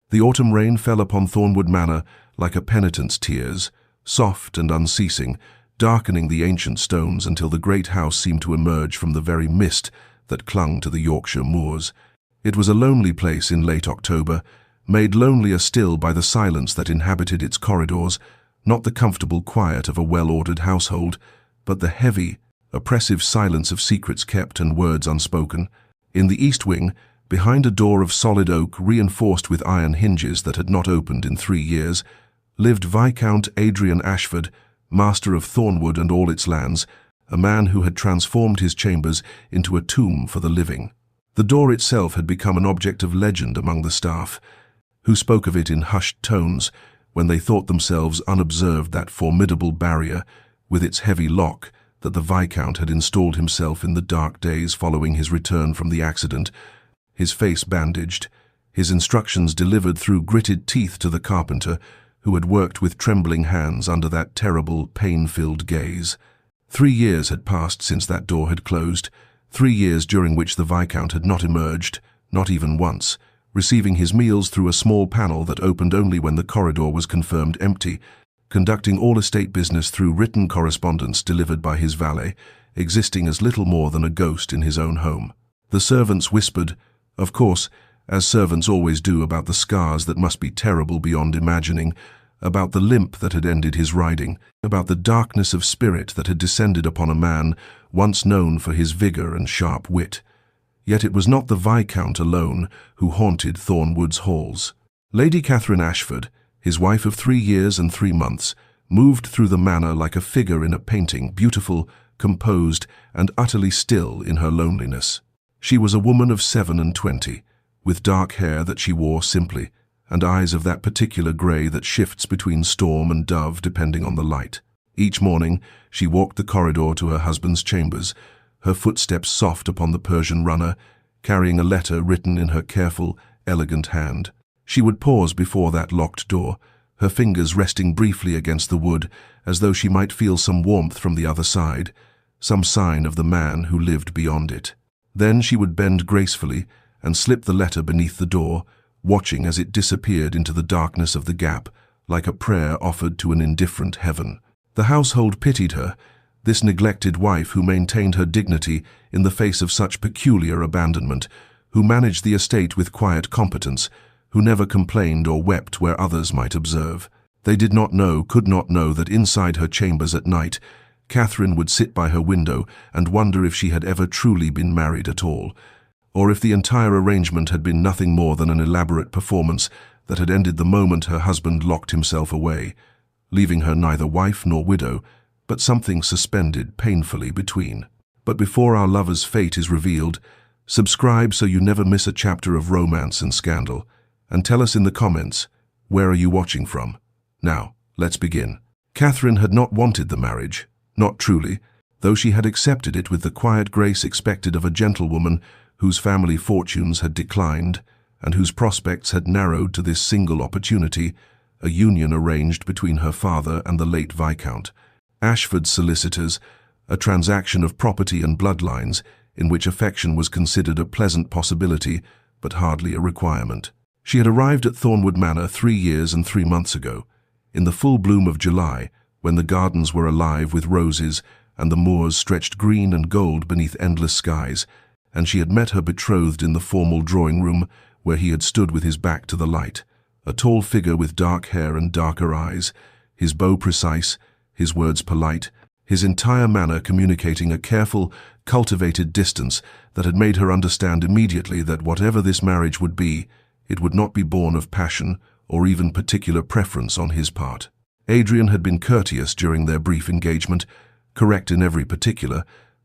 The autumn rain fell upon Thornwood Manor like a penitent's tears, soft and unceasing, darkening the ancient stones until the great house seemed to emerge from the very mist that clung to the Yorkshire moors. It was a lonely place in late October, made lonelier still by the silence that inhabited its corridors, not the comfortable quiet of a well-ordered household, but the heavy, oppressive silence of secrets kept and words unspoken. In the east wing, behind a door of solid oak reinforced with iron hinges that had not opened in 3 years, lived Viscount Adrian Ashford, master of Thornwood and all its lands, a man who had transformed his chambers into a tomb for the living. The door itself had become an object of legend among the staff, who spoke of it in hushed tones when they thought themselves unobserved that formidable barrier, with its heavy lock, that the Viscount had installed himself in the dark days following his return from the accident, his face bandaged, his instructions delivered through gritted teeth to the carpenter, who had worked with trembling hands under that terrible, pain-filled gaze. 3 years had passed since that door had closed, 3 years during which the Viscount had not emerged, not even once, receiving his meals through a small panel that opened only when the corridor was confirmed empty, conducting all estate business through written correspondence delivered by his valet, existing as little more than a ghost in his own home. The servants whispered, of course, as servants always do, about the scars that must be terrible beyond imagining, about the limp that had ended his riding, about the darkness of spirit that had descended upon a man once known for his vigor and sharp wit. Yet it was not the Viscount alone who haunted Thornwood's halls. Lady Catherine Ashford, his wife of 3 years and 3 months, moved through the manor like a figure in a painting, beautiful, composed, and utterly still in her loneliness. She was a woman of 27, with dark hair that she wore simply, and eyes of that particular grey that shifts between storm and dove depending on the light. Each morning she walked the corridor to her husband's chambers, her footsteps soft upon the Persian runner, carrying a letter written in her careful, elegant hand. She would pause before that locked door, her fingers resting briefly against the wood, as though she might feel some warmth from the other side, some sign of the man who lived beyond it. Then she would bend gracefully and slip the letter beneath the door, watching as it disappeared into the darkness of the gap, like a prayer offered to an indifferent heaven. The household pitied her, this neglected wife who maintained her dignity in the face of such peculiar abandonment, who managed the estate with quiet competence, who never complained or wept where others might observe. They did not know, could not know, that inside her chambers at night, Catherine would sit by her window and wonder if she had ever truly been married at all, or if the entire arrangement had been nothing more than an elaborate performance that had ended the moment her husband locked himself away, leaving her neither wife nor widow, but something suspended painfully between. But before our lover's fate is revealed, subscribe so you never miss a chapter of romance and scandal, and tell us in the comments, where are you watching from? Now, let's begin. Catherine had not wanted the marriage, not truly, though she had accepted it with the quiet grace expected of a gentlewoman whose family fortunes had declined and whose prospects had narrowed to this single opportunity, a union arranged between her father and the late Viscount Ashford's solicitors, a transaction of property and bloodlines in which affection was considered a pleasant possibility but hardly a requirement. She had arrived at Thornwood Manor 3 years and 3 months ago, in the full bloom of July, when the gardens were alive with roses and the moors stretched green and gold beneath endless skies, and she had met her betrothed in the formal drawing-room where he had stood with his back to the light, a tall figure with dark hair and darker eyes, his bow precise, his words polite, his entire manner communicating a careful, cultivated distance that had made her understand immediately that whatever this marriage would be, it would not be born of passion or even particular preference on his part. Adrian had been courteous during their brief engagement, correct in every particular,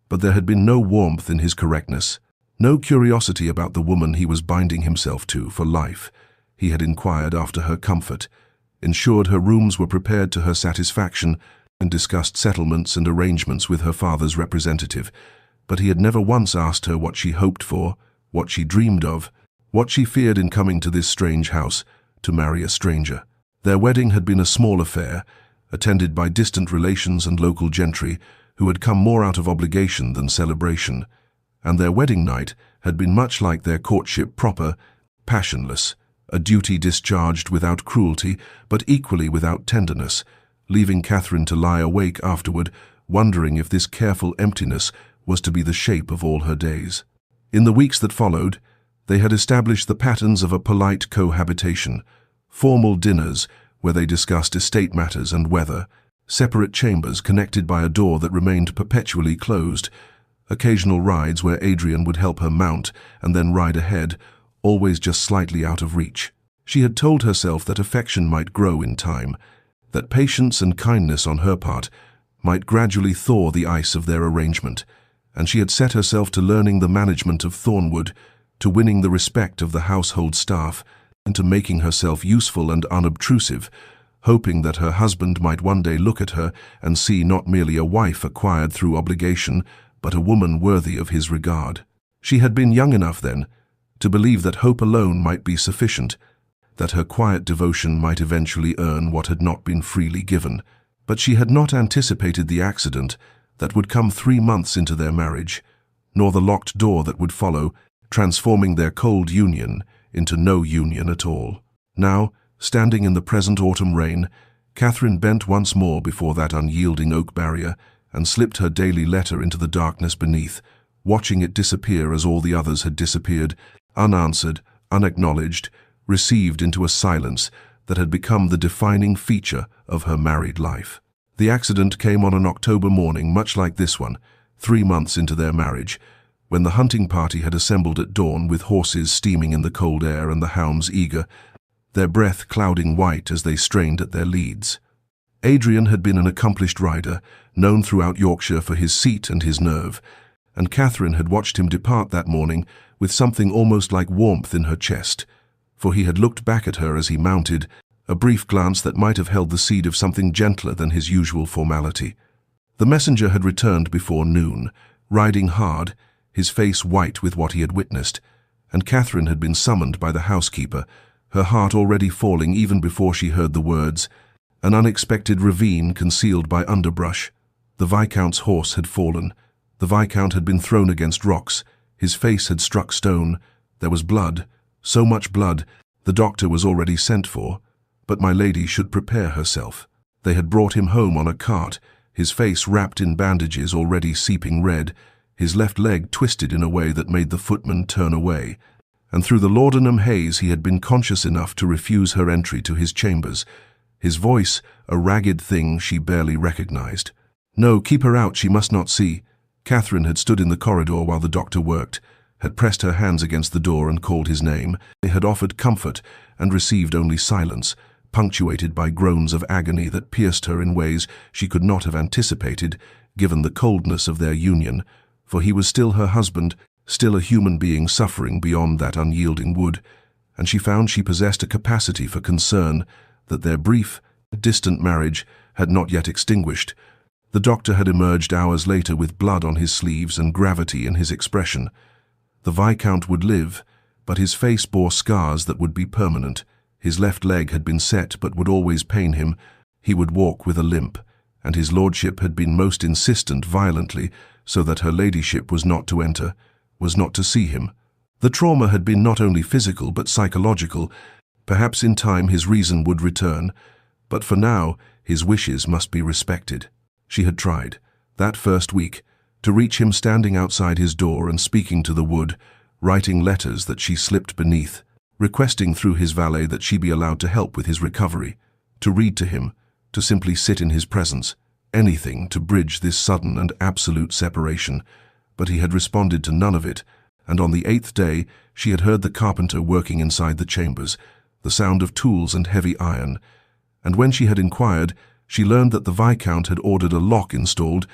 but there had been no warmth in his correctness, no curiosity about the woman he was binding himself to for life. He had inquired after her comfort, ensured her rooms were prepared to her satisfaction, and discussed settlements and arrangements with her father's representative, but he had never once asked her what she hoped for, what she dreamed of, what she feared in coming to this strange house to marry a stranger. Their wedding had been a small affair, attended by distant relations and local gentry who had come more out of obligation than celebration, and their wedding night had been much like their courtship proper, passionless, a duty discharged without cruelty, but equally without tenderness, leaving Catherine to lie awake afterward, wondering if this careful emptiness was to be the shape of all her days. In the weeks that followed, they had established the patterns of a polite cohabitation, formal dinners where they discussed estate matters and weather, separate chambers connected by a door that remained perpetually closed, occasional rides where Adrian would help her mount and then ride ahead, always just slightly out of reach. She had told herself that affection might grow in time, that patience and kindness on her part might gradually thaw the ice of their arrangement, and she had set herself to learning the management of Thornwood, to winning the respect of the household staff, and to making herself useful and unobtrusive, hoping that her husband might one day look at her and see not merely a wife acquired through obligation, but a woman worthy of his regard. She had been young enough then to believe that hope alone might be sufficient, that her quiet devotion might eventually earn what had not been freely given. But she had not anticipated the accident that would come 3 months into their marriage, nor the locked door that would follow, transforming their cold union into no union at all. Now, standing in the present autumn rain, Catherine bent once more before that unyielding oak barrier and slipped her daily letter into the darkness beneath, watching it disappear as all the others had disappeared, unanswered, unacknowledged, received into a silence that had become the defining feature of her married life. The accident came on an October morning much like this one, 3 months into their marriage, when the hunting party had assembled at dawn with horses steaming in the cold air and the hounds eager, their breath clouding white as they strained at their leads. Adrian had been an accomplished rider, known throughout Yorkshire for his seat and his nerve, and Catherine had watched him depart that morning with something almost like warmth in her chest, for he had looked back at her as he mounted, a brief glance that might have held the seed of something gentler than his usual formality. The messenger had returned before noon, riding hard, his face white with what he had witnessed, and Catherine had been summoned by the housekeeper, her heart already falling even before she heard the words. An unexpected ravine concealed by underbrush. The Viscount's horse had fallen. The Viscount had been thrown against rocks. His face had struck stone. There was blood, so much blood. The doctor was already sent for, but my lady should prepare herself. They had brought him home on a cart, his face wrapped in bandages already seeping red, his left leg twisted in a way that made the footman turn away, and through the laudanum haze he had been conscious enough to refuse her entry to his chambers, his voice a ragged thing she barely recognized. No, keep her out, she must not see. Catherine had stood in the corridor while the doctor worked, had pressed her hands against the door and called his name. They had offered comfort and received only silence, punctuated by groans of agony that pierced her in ways she could not have anticipated, given the coldness of their union, for he was still her husband, still a human being suffering beyond that unyielding wood, and she found she possessed a capacity for concern that their brief, distant marriage had not yet extinguished. The doctor had emerged hours later with blood on his sleeves and gravity in his expression. The Viscount would live, but his face bore scars that would be permanent. His left leg had been set but would always pain him. He would walk with a limp, and his lordship had been most insistent violently, so that her ladyship was not to enter, was not to see him. The trauma had been not only physical but psychological. Perhaps in time his reason would return, but for now his wishes must be respected. She had tried, that first week, to reach him standing outside his door and speaking to the wood, writing letters that she slipped beneath, requesting through his valet that she be allowed to help with his recovery, to read to him, to simply sit in his presence, anything to bridge this sudden and absolute separation. But he had responded to none of it, and on the 8th day she had heard the carpenter working inside the chambers, the sound of tools and heavy iron, and when she had inquired, she learned that the Viscount had ordered a lock installed,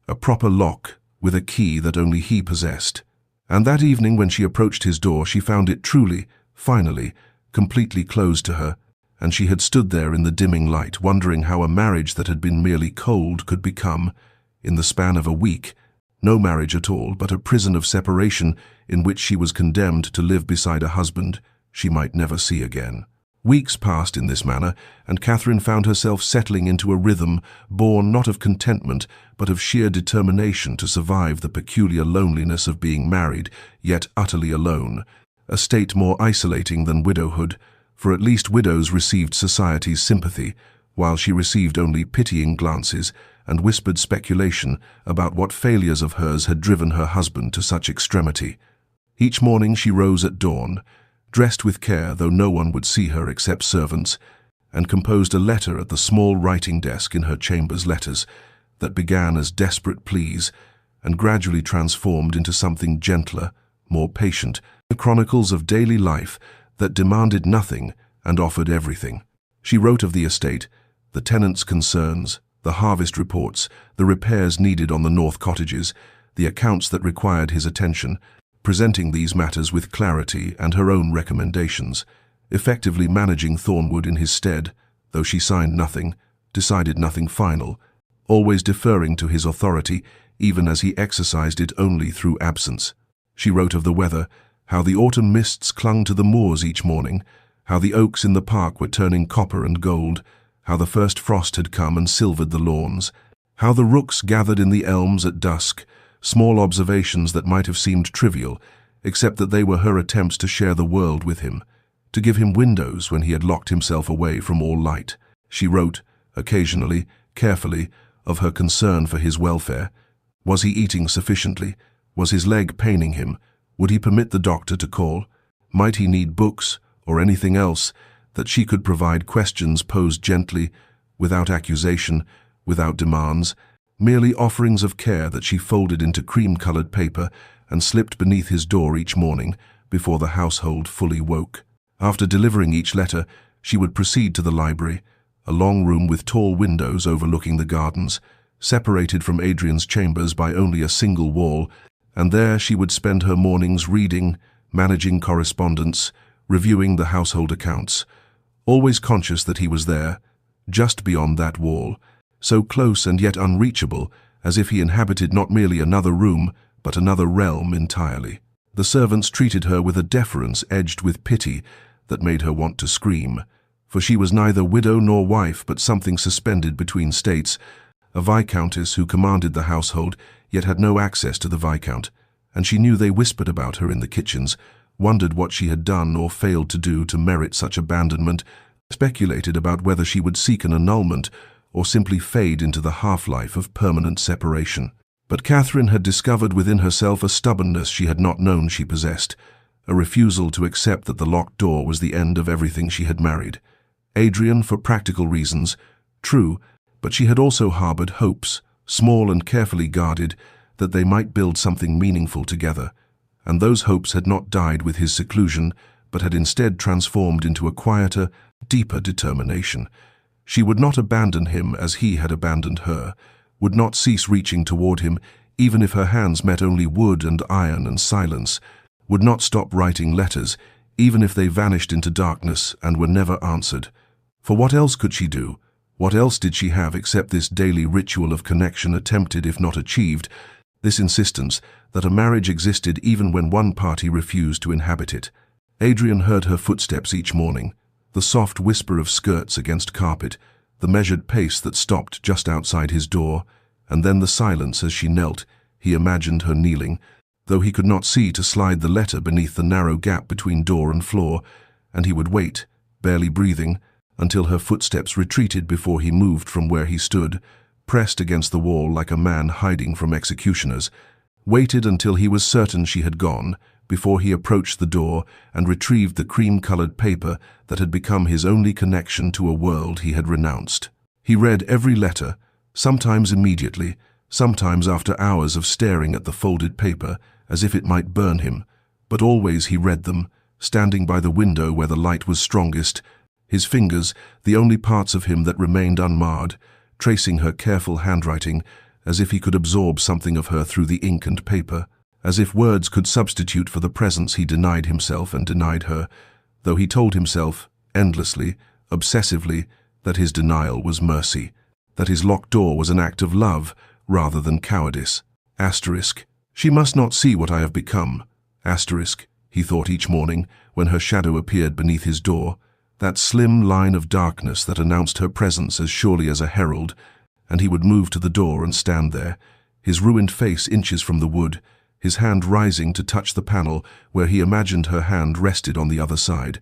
a proper lock with a key that only he possessed. And that evening when she approached his door she found it truly, finally, completely closed to her, and she had stood there in the dimming light, wondering how a marriage that had been merely cold could become, in the span of a week, no marriage at all, but a prison of separation in which she was condemned to live beside a husband she might never see again. Weeks passed in this manner, and Catherine found herself settling into a rhythm born not of contentment, but of sheer determination to survive the peculiar loneliness of being married, yet utterly alone, a state more isolating than widowhood, for at least widows received society's sympathy, while she received only pitying glances and whispered speculation about what failures of hers had driven her husband to such extremity. Each morning she rose at dawn, dressed with care though no one would see her except servants, and composed a letter at the small writing desk in her chamber's letters that began as desperate pleas and gradually transformed into something gentler, more patient, the chronicles of daily life that demanded nothing and offered everything. She wrote of the estate, the tenants' concerns, the harvest reports, the repairs needed on the north cottages, the accounts that required his attention, presenting these matters with clarity and her own recommendations, effectively managing Thornwood in his stead, though she signed nothing, decided nothing final, always deferring to his authority even as he exercised it only through absence. She wrote of the weather, how the autumn mists clung to the moors each morning, how the oaks in the park were turning copper and gold, how the first frost had come and silvered the lawns, how the rooks gathered in the elms at dusk, small observations that might have seemed trivial, except that they were her attempts to share the world with him, to give him windows when he had locked himself away from all light. She wrote, occasionally, carefully, of her concern for his welfare. Was he eating sufficiently? Was his leg paining him? Would he permit the doctor to call? Might he need books or anything else that she could provide? Questions posed gently, without accusation, without demands, merely offerings of care that she folded into cream-colored paper and slipped beneath his door each morning before the household fully woke. After delivering each letter, she would proceed to the library, a long room with tall windows overlooking the gardens, separated from Adrian's chambers by only a single wall, and there she would spend her mornings reading, managing correspondence, reviewing the household accounts, always conscious that he was there, just beyond that wall, so close and yet unreachable, as if he inhabited not merely another room, but another realm entirely. The servants treated her with a deference edged with pity that made her want to scream, for she was neither widow nor wife, but something suspended between states, a viscountess who commanded the household, yet had no access to the viscount, and she knew they whispered about her in the kitchens, wondered what she had done or failed to do to merit such abandonment, speculated about whether she would seek an annulment or simply fade into the half-life of permanent separation. But Catherine had discovered within herself a stubbornness she had not known she possessed, a refusal to accept that the locked door was the end of everything she had married. Adrian, for practical reasons, true, but she had also harbored hopes, small and carefully guarded, that they might build something meaningful together, and those hopes had not died with his seclusion, but had instead transformed into a quieter, deeper determination. She would not abandon him as he had abandoned her, would not cease reaching toward him even if her hands met only wood and iron and silence, would not stop writing letters even if they vanished into darkness and were never answered. For what else could she do? What else did she have except this daily ritual of connection attempted if not achieved, this insistence that a marriage existed even when one party refused to inhabit it? Adrian heard her footsteps each morning, the soft whisper of skirts against carpet, the measured pace that stopped just outside his door, and then the silence as she knelt. He imagined her kneeling, though he could not see to slide the letter beneath the narrow gap between door and floor, and he would wait, barely breathing, until her footsteps retreated before he moved from where he stood, pressed against the wall like a man hiding from executioners, waited until he was certain she had gone, before he approached the door and retrieved the cream-colored paper that had become his only connection to a world he had renounced. He read every letter, sometimes immediately, sometimes after hours of staring at the folded paper as if it might burn him, but always he read them, standing by the window where the light was strongest, his fingers, the only parts of him that remained unmarred, tracing her careful handwriting as if he could absorb something of her through the ink and paper, as if words could substitute for the presence he denied himself and denied her, though he told himself, endlessly, obsessively, that his denial was mercy, that his locked door was an act of love rather than cowardice. Asterisk. She must not see what I have become. Asterisk, he thought each morning when her shadow appeared beneath his door, that slim line of darkness that announced her presence as surely as a herald, and he would move to the door and stand there, his ruined face inches from the wood, his hand rising to touch the panel where he imagined her hand rested on the other side.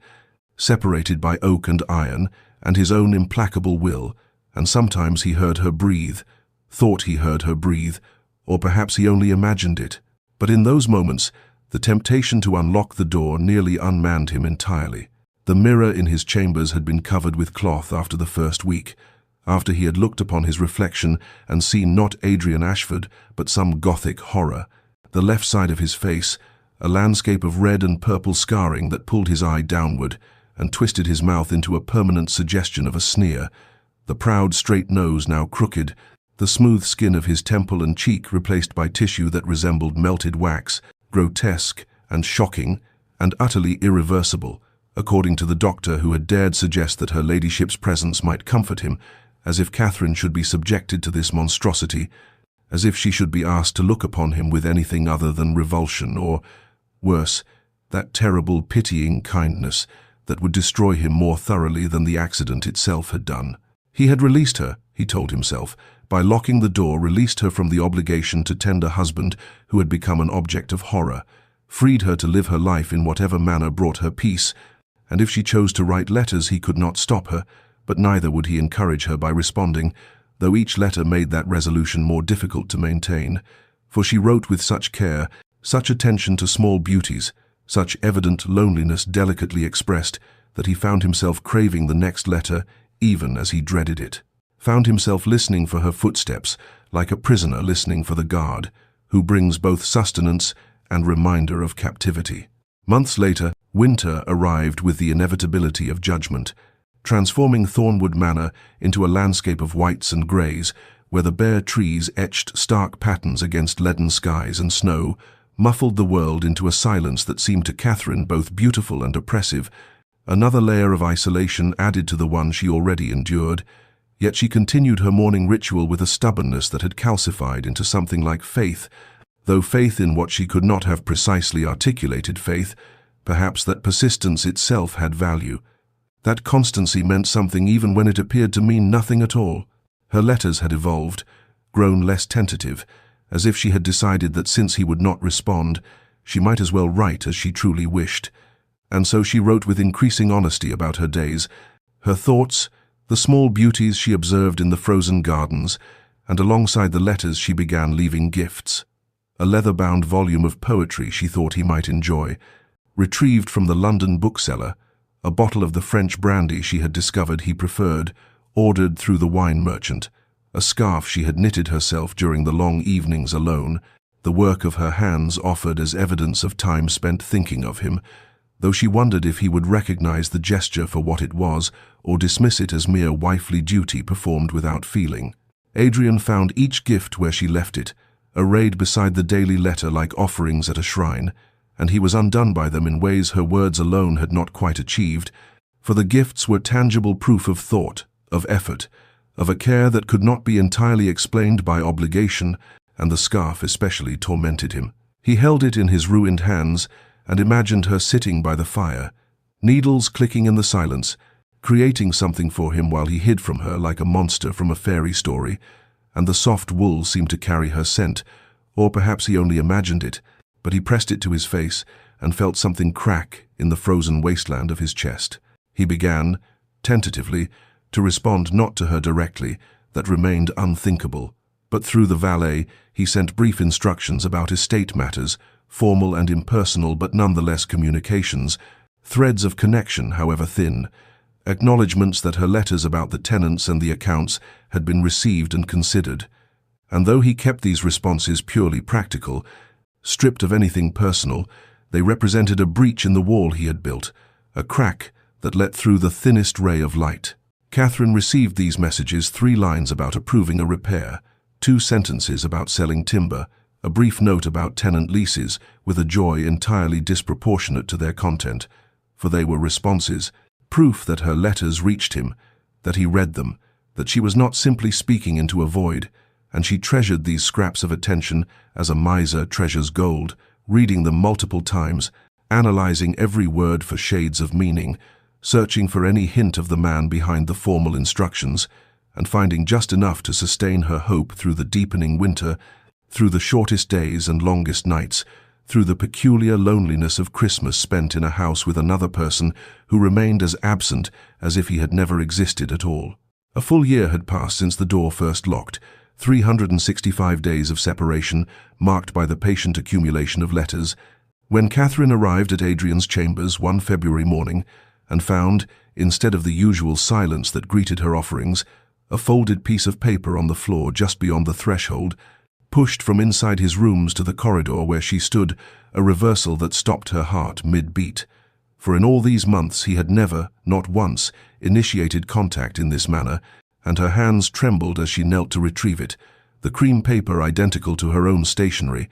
separated by oak and iron, and his own implacable will, and sometimes he heard her breathe, thought he heard her breathe, or perhaps he only imagined it. But in those moments, the temptation to unlock the door nearly unmanned him entirely. The mirror in his chambers had been covered with cloth after the first week, after he had looked upon his reflection and seen not Adrian Ashford, but some Gothic horror. The left side of his face, a landscape of red and purple scarring that pulled his eye downward and twisted his mouth into a permanent suggestion of a sneer. The proud straight nose now crooked, the smooth skin of his temple and cheek replaced by tissue that resembled melted wax, grotesque and shocking and utterly irreversible, according to the doctor who had dared suggest that her ladyship's presence might comfort him, as if Catherine should be subjected to this monstrosity, as if she should be asked to look upon him with anything other than revulsion or, worse, that terrible pitying kindness that would destroy him more thoroughly than the accident itself had done. He had released her, he told himself, by locking the door, released her from the obligation to tend a husband who had become an object of horror, freed her to live her life in whatever manner brought her peace, and if she chose to write letters he could not stop her, but neither would he encourage her by responding, though each letter made that resolution more difficult to maintain, for she wrote with such care, such attention to small beauties, such evident loneliness delicately expressed, that he found himself craving the next letter even as he dreaded it, found himself listening for her footsteps, like a prisoner listening for the guard, who brings both sustenance and reminder of captivity. Months later, winter arrived with the inevitability of judgment, transforming Thornwood Manor into a landscape of whites and greys, where the bare trees etched stark patterns against leaden skies and snow, muffled the world into a silence that seemed to Catherine both beautiful and oppressive, another layer of isolation added to the one she already endured. Yet she continued her morning ritual with a stubbornness that had calcified into something like faith, though faith in what she could not have precisely articulated faith, perhaps that persistence itself had value. That constancy meant something even when it appeared to mean nothing at all. Her letters had evolved, grown less tentative, as if she had decided that since he would not respond, she might as well write as she truly wished. And so she wrote with increasing honesty about her days, her thoughts, the small beauties she observed in the frozen gardens, and alongside the letters she began leaving gifts. A leather-bound volume of poetry she thought he might enjoy, retrieved from the London bookseller, a bottle of the French brandy she had discovered he preferred, ordered through the wine merchant, a scarf she had knitted herself during the long evenings alone, the work of her hands offered as evidence of time spent thinking of him, though she wondered if he would recognize the gesture for what it was or dismiss it as mere wifely duty performed without feeling. Adrian found each gift where she left it, arrayed beside the daily letter like offerings at a shrine, and he was undone by them in ways her words alone had not quite achieved, for the gifts were tangible proof of thought, of effort, of a care that could not be entirely explained by obligation, and the scarf especially tormented him. He held it in his ruined hands and imagined her sitting by the fire, needles clicking in the silence, creating something for him while he hid from her like a monster from a fairy story, and the soft wool seemed to carry her scent, or perhaps he only imagined it, but he pressed it to his face and felt something crack in the frozen wasteland of his chest. He began, tentatively, to respond not to her directly, that remained unthinkable, but through the valet he sent brief instructions about estate matters, formal and impersonal but nonetheless communications, threads of connection however thin, acknowledgements that her letters about the tenants and the accounts had been received and considered. And though he kept these responses purely practical, stripped of anything personal, they represented a breach in the wall he had built, a crack that let through the thinnest ray of light. Catherine received these messages: 3 lines about approving a repair, 2 sentences about selling timber, a brief note about tenant leases, with a joy entirely disproportionate to their content, for they were responses, proof that her letters reached him, that he read them, that she was not simply speaking into a void, and she treasured these scraps of attention as a miser treasures gold, reading them multiple times, analyzing every word for shades of meaning, searching for any hint of the man behind the formal instructions, and finding just enough to sustain her hope through the deepening winter, through the shortest days and longest nights, through the peculiar loneliness of Christmas spent in a house with another person who remained as absent as if he had never existed at all. A full year had passed since the door first locked, 365 days of separation marked by the patient accumulation of letters, when Catherine arrived at Adrian's chambers one February morning and found, instead of the usual silence that greeted her offerings, a folded piece of paper on the floor just beyond the threshold, pushed from inside his rooms to the corridor where she stood, a reversal that stopped her heart mid-beat. For in all these months he had never, not once, initiated contact in this manner, and her hands trembled as she knelt to retrieve it, the cream paper identical to her own stationery,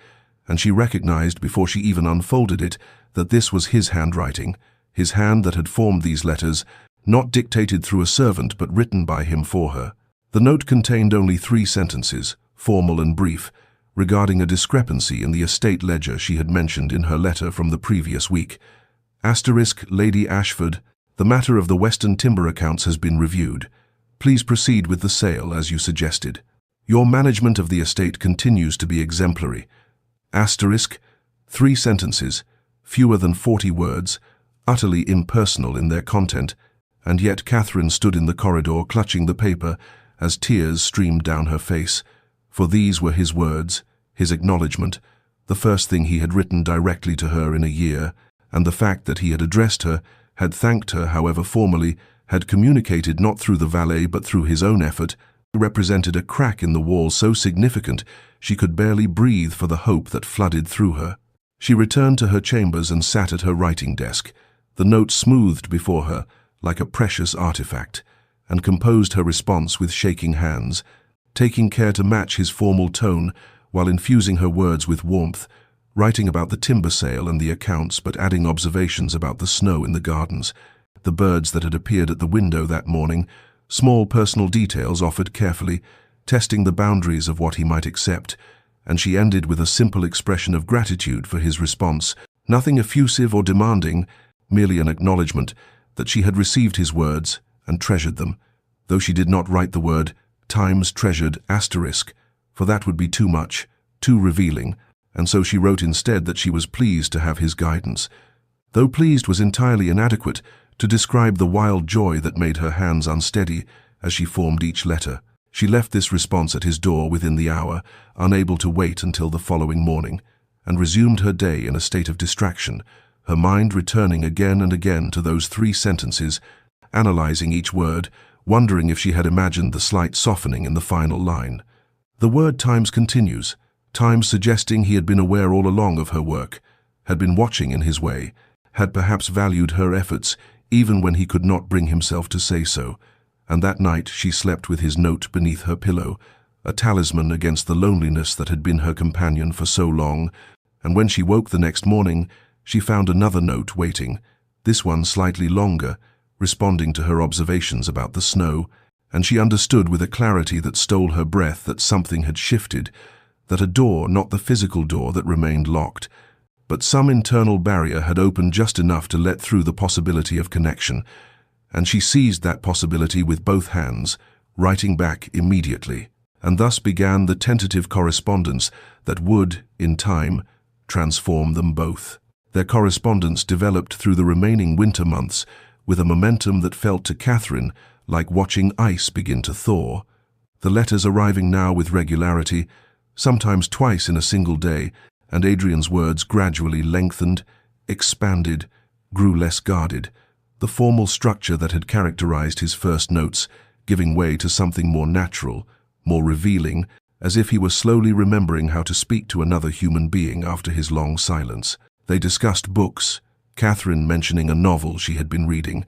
and she recognized before she even unfolded it that this was his handwriting, his hand that had formed these letters, not dictated through a servant but written by him for her. The note contained only 3 sentences, formal and brief, regarding a discrepancy in the estate ledger she had mentioned in her letter from the previous week. * Lady Ashford, the matter of the Western timber accounts has been reviewed. Please proceed with the sale as you suggested. Your management of the estate continues to be exemplary. * 3 sentences, fewer than 40 words, utterly impersonal in their content, and yet Catherine stood in the corridor clutching the paper as tears streamed down her face. For these were his words, his acknowledgement, the first thing he had written directly to her in a year, and the fact that he had addressed her, had thanked her however formally, had communicated not through the valet but through his own effort, represented a crack in the wall so significant she could barely breathe for the hope that flooded through her. She returned to her chambers and sat at her writing desk, the note smoothed before her like a precious artifact, and composed her response with shaking hands, taking care to match his formal tone while infusing her words with warmth, writing about the timber sale and the accounts but adding observations about the snow in the gardens, the birds that had appeared at the window that morning, small personal details offered carefully, testing the boundaries of what he might accept, and she ended with a simple expression of gratitude for his response, nothing effusive or demanding, merely an acknowledgement that she had received his words and treasured them, though she did not write the word Times treasured *, for that would be too much, too revealing, and so she wrote instead that she was pleased to have his guidance, though pleased was entirely inadequate to describe the wild joy that made her hands unsteady as she formed each letter. She left this response at his door within the hour, unable to wait until the following morning, and resumed her day in a state of distraction, her mind returning again and again to those 3 sentences, analyzing each word, wondering if she had imagined the slight softening in the final line. The word Times continues, Times suggesting he had been aware all along of her work, had been watching in his way, had perhaps valued her efforts even when he could not bring himself to say so, and that night she slept with his note beneath her pillow, a talisman against the loneliness that had been her companion for so long, and when she woke the next morning, she found another note waiting, this one slightly longer, responding to her observations about the snow, and she understood with a clarity that stole her breath that something had shifted, that a door, not the physical door that remained locked, but some internal barrier had opened just enough to let through the possibility of connection, and she seized that possibility with both hands, writing back immediately, and thus began the tentative correspondence that would, in time, transform them both. Their correspondence developed through the remaining winter months with a momentum that felt to Catherine like watching ice begin to thaw, the letters arriving now with regularity, sometimes twice in a single day, and Adrian's words gradually lengthened, expanded, grew less guarded, the formal structure that had characterized his first notes giving way to something more natural, more revealing, as if he was slowly remembering how to speak to another human being after his long silence. They discussed books, Catherine mentioning a novel she had been reading,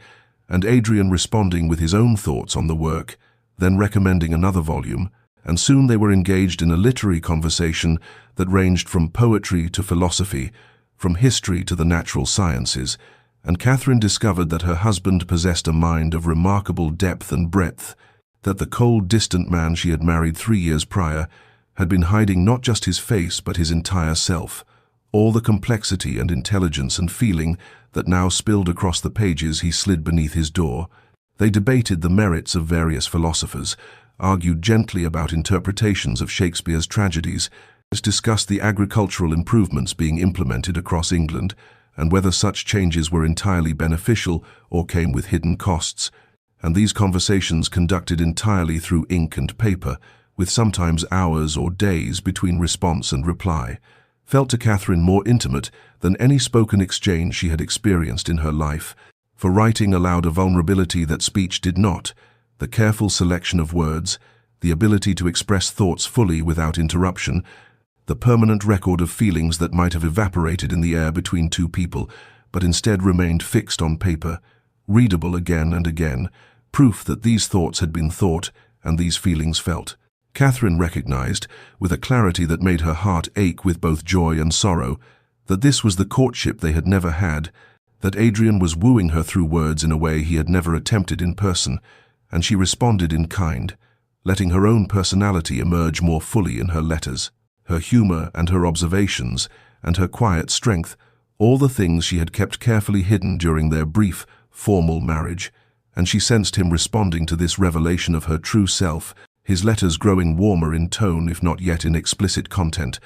and Adrian responding with his own thoughts on the work, then recommending another volume, and soon they were engaged in a literary conversation that ranged from poetry to philosophy, from history to the natural sciences, and Catherine discovered that her husband possessed a mind of remarkable depth and breadth, that the cold, distant man she had married 3 years prior had been hiding not just his face but his entire self, all the complexity and intelligence and feeling that now spilled across the pages he slid beneath his door. They debated the merits of various philosophers, argued gently about interpretations of Shakespeare's tragedies, discussed the agricultural improvements being implemented across England and whether such changes were entirely beneficial or came with hidden costs, and these conversations conducted entirely through ink and paper, with sometimes hours or days between response and reply, felt to Catherine more intimate than any spoken exchange she had experienced in her life, for writing allowed a vulnerability that speech did not, the careful selection of words, the ability to express thoughts fully without interruption, the permanent record of feelings that might have evaporated in the air between two people, but instead remained fixed on paper, readable again and again, proof that these thoughts had been thought and these feelings felt. Catherine recognized, with a clarity that made her heart ache with both joy and sorrow, that this was the courtship they had never had, that Adrian was wooing her through words in a way he had never attempted in person, and she responded in kind, letting her own personality emerge more fully in her letters, her humor and her observations, and her quiet strength, all the things she had kept carefully hidden during their brief, formal marriage, and she sensed him responding to this revelation of her true self, his letters growing warmer in tone if not yet in explicit content,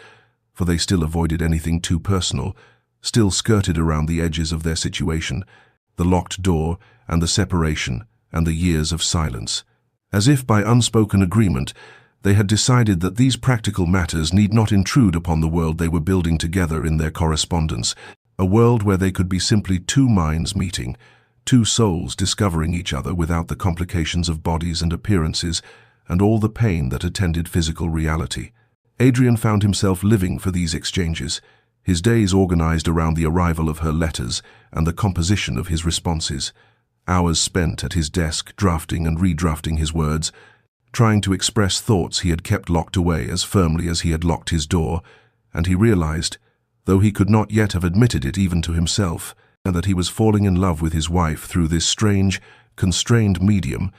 for they still avoided anything too personal, still skirted around the edges of their situation, the locked door and the separation and the years of silence. As if by unspoken agreement, they had decided that these practical matters need not intrude upon the world they were building together in their correspondence, a world where they could be simply two minds meeting, two souls discovering each other without the complications of bodies and appearances and all the pain that attended physical reality. Adrian found himself living for these exchanges, his days organized around the arrival of her letters and the composition of his responses, hours spent at his desk drafting and redrafting his words, trying to express thoughts he had kept locked away as firmly as he had locked his door, and he realized, though he could not yet have admitted it even to himself, and that he was falling in love with his wife through this strange, constrained medium,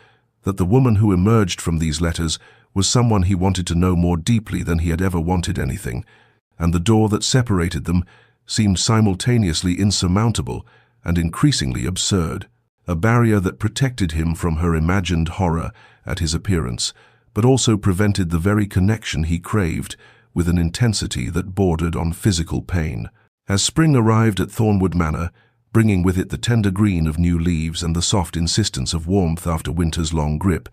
that the woman who emerged from these letters was someone he wanted to know more deeply than he had ever wanted anything, and the door that separated them seemed simultaneously insurmountable and increasingly absurd, a barrier that protected him from her imagined horror at his appearance, but also prevented the very connection he craved with an intensity that bordered on physical pain. As spring arrived at Thornwood Manor, bringing with it the tender green of new leaves and the soft insistence of warmth after winter's long grip,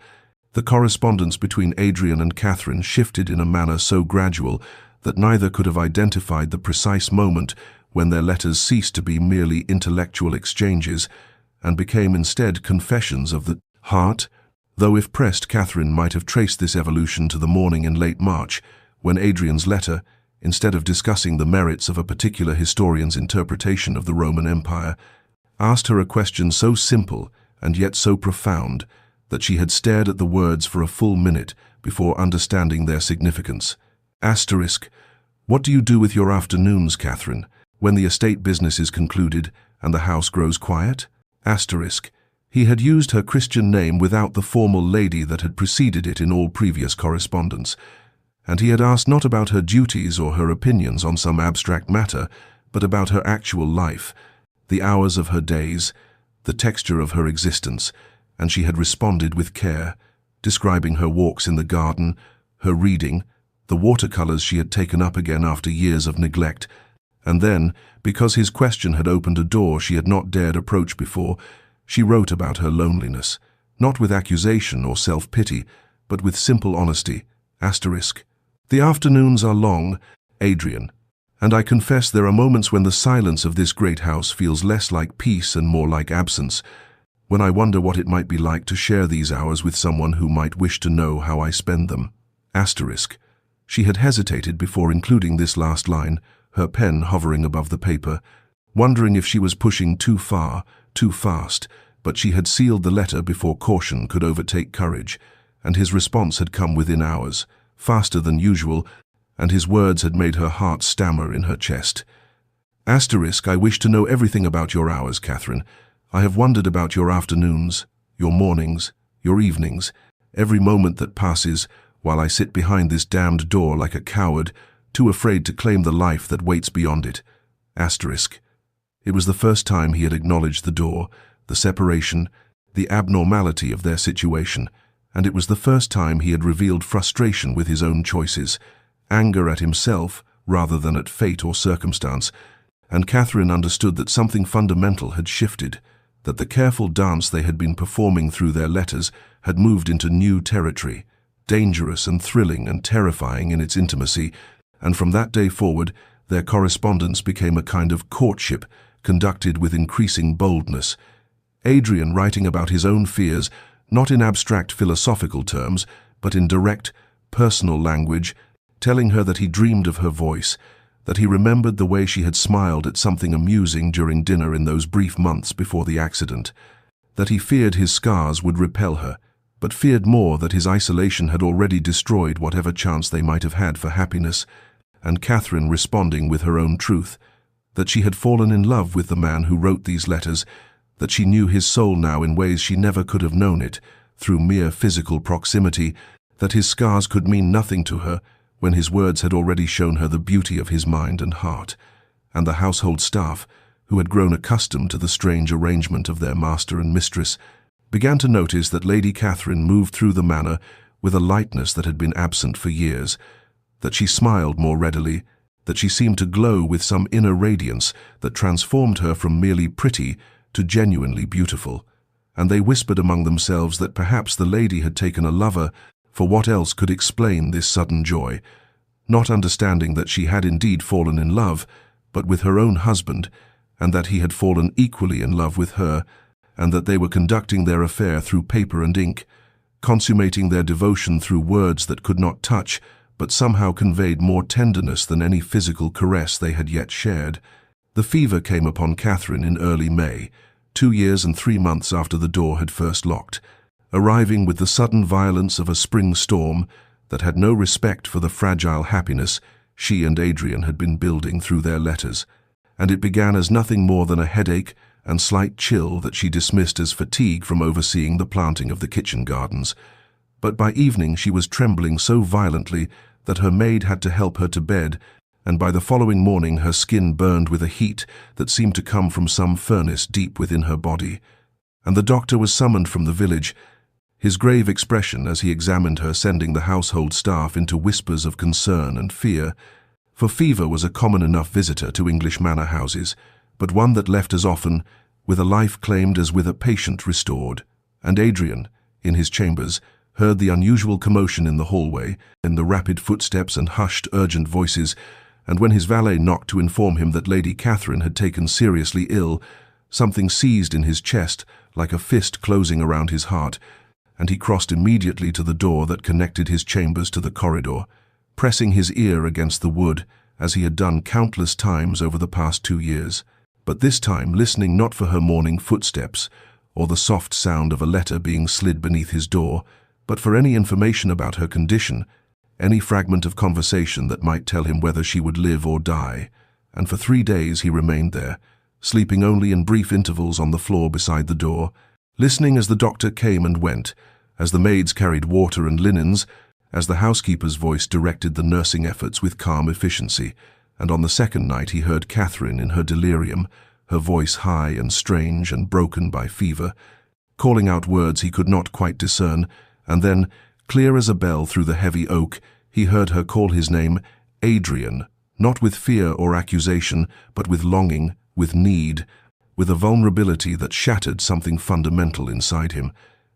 the correspondence between Adrian and Catherine shifted in a manner so gradual that neither could have identified the precise moment when their letters ceased to be merely intellectual exchanges and became instead confessions of the heart, though if pressed Catherine might have traced this evolution to the morning in late March, when Adrian's letter, instead of discussing the merits of a particular historian's interpretation of the Roman Empire, asked her a question so simple and yet so profound that she had stared at the words for a full minute before understanding their significance. Asterisk, what do you do with your afternoons, Catherine, when the estate business is concluded and the house grows quiet? Asterisk, he had used her Christian name without the formal lady that had preceded it in all previous correspondence, and he had asked not about her duties or her opinions on some abstract matter, but about her actual life, the hours of her days, the texture of her existence, and she had responded with care, describing her walks in the garden, her reading, the watercolors she had taken up again after years of neglect, and then, because his question had opened a door she had not dared approach before, she wrote about her loneliness, not with accusation or self-pity, but with simple honesty. Asterisk. The afternoons are long, Adrian, and I confess there are moments when the silence of this great house feels less like peace and more like absence, when I wonder what it might be like to share these hours with someone who might wish to know how I spend them. Asterisk. She had hesitated before including this last line, her pen hovering above the paper, wondering if she was pushing too far, too fast, but she had sealed the letter before caution could overtake courage, and his response had come within hours, faster than usual, and his words had made her heart stammer in her chest. Asterisk, I wish to know everything about your hours, Catherine. I have wondered about your afternoons, your mornings, your evenings, every moment that passes, while I sit behind this damned door like a coward, too afraid to claim the life that waits beyond it. Asterisk. It was the first time he had acknowledged the door, the separation, the abnormality of their situation, and it was the first time he had revealed frustration with his own choices. anger at himself rather than at fate or circumstance, and Catherine understood that something fundamental had shifted, that the careful dance they had been performing through their letters had moved into new territory, dangerous and thrilling and terrifying in its intimacy, and from that day forward their correspondence became a kind of courtship conducted with increasing boldness. Adrian writing about his own fears, not in abstract philosophical terms, but in direct, personal language, telling her that he dreamed of her voice, that he remembered the way she had smiled at something amusing during dinner in those brief months before the accident, that he feared his scars would repel her, but feared more that his isolation had already destroyed whatever chance they might have had for happiness, and Catherine responding with her own truth, that she had fallen in love with the man who wrote these letters, that she knew his soul now in ways she never could have known it, through mere physical proximity, that his scars could mean nothing to her when his words had already shown her the beauty of his mind and heart, and the household staff, who had grown accustomed to the strange arrangement of their master and mistress, began to notice that Lady Catherine moved through the manor with a lightness that had been absent for years, that she smiled more readily, that she seemed to glow with some inner radiance that transformed her from merely pretty to genuinely beautiful, and they whispered among themselves that perhaps the lady had taken a lover, for what else could explain this sudden joy, not understanding that she had indeed fallen in love, but with her own husband, and that he had fallen equally in love with her, and that they were conducting their affair through paper and ink, consummating their devotion through words that could not touch, but somehow conveyed more tenderness than any physical caress they had yet shared. The fever came upon Catherine in early May, 2 years and 3 months after the door had first locked, arriving with the sudden violence of a spring storm that had no respect for the fragile happiness she and Adrian had been building through their letters, and it began as nothing more than a headache and slight chill that she dismissed as fatigue from overseeing the planting of the kitchen gardens. But by evening she was trembling so violently that her maid had to help her to bed, and by the following morning her skin burned with a heat that seemed to come from some furnace deep within her body. And the doctor was summoned from the village, his grave expression as he examined her sending the household staff into whispers of concern and fear, for fever was a common enough visitor to English manor houses, but one that left as often, with a life claimed as with a patient restored. And Adrian, in his chambers, heard the unusual commotion in the hallway, and the rapid footsteps and hushed, urgent voices, and when his valet knocked to inform him that Lady Catherine had taken seriously ill, something seized in his chest like a fist closing around his heart, and he crossed immediately to the door that connected his chambers to the corridor, pressing his ear against the wood, as he had done countless times over the past 2 years, but this time listening not for her morning footsteps, or the soft sound of a letter being slid beneath his door, but for any information about her condition, any fragment of conversation that might tell him whether she would live or die. And for 3 days he remained there, sleeping only in brief intervals on the floor beside the door, listening as the doctor came and went, as the maids carried water and linens, as the housekeeper's voice directed the nursing efforts with calm efficiency, and on the second night he heard Catherine in her delirium, her voice high and strange and broken by fever, calling out words he could not quite discern, and then, clear as a bell through the heavy oak, he heard her call his name Adrian, not with fear or accusation, but with longing, with need, with a vulnerability that shattered something fundamental inside him,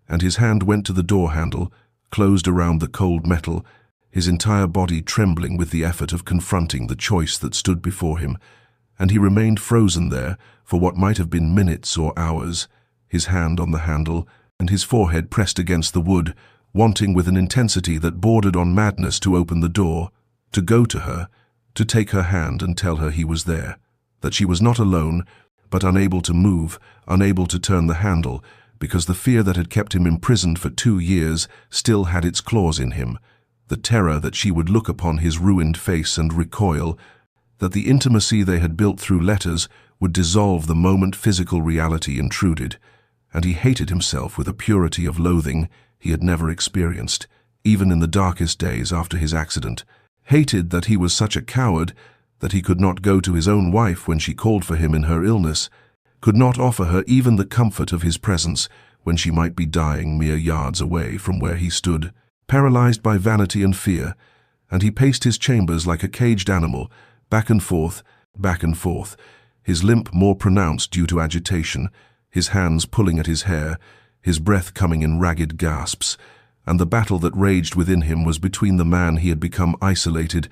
and his hand went to the door handle, closed around the cold metal, his entire body trembling with the effort of confronting the choice that stood before him, and he remained frozen there for what might have been minutes or hours, his hand on the handle and his forehead pressed against the wood, wanting with an intensity that bordered on madness to open the door, to go to her, to take her hand and tell her he was there, that she was not alone, but unable to move, unable to turn the handle, because the fear that had kept him imprisoned for 2 years still had its claws in him, the terror that she would look upon his ruined face and recoil, that the intimacy they had built through letters would dissolve the moment physical reality intruded, and he hated himself with a purity of loathing he had never experienced, even in the darkest days after his accident, hated that he was such a coward that he could not go to his own wife when she called for him in her illness, could not offer her even the comfort of his presence when she might be dying mere yards away from where he stood, paralyzed by vanity and fear, and he paced his chambers like a caged animal, back and forth, his limp more pronounced due to agitation, his hands pulling at his hair, his breath coming in ragged gasps, and the battle that raged within him was between the man he had become isolated,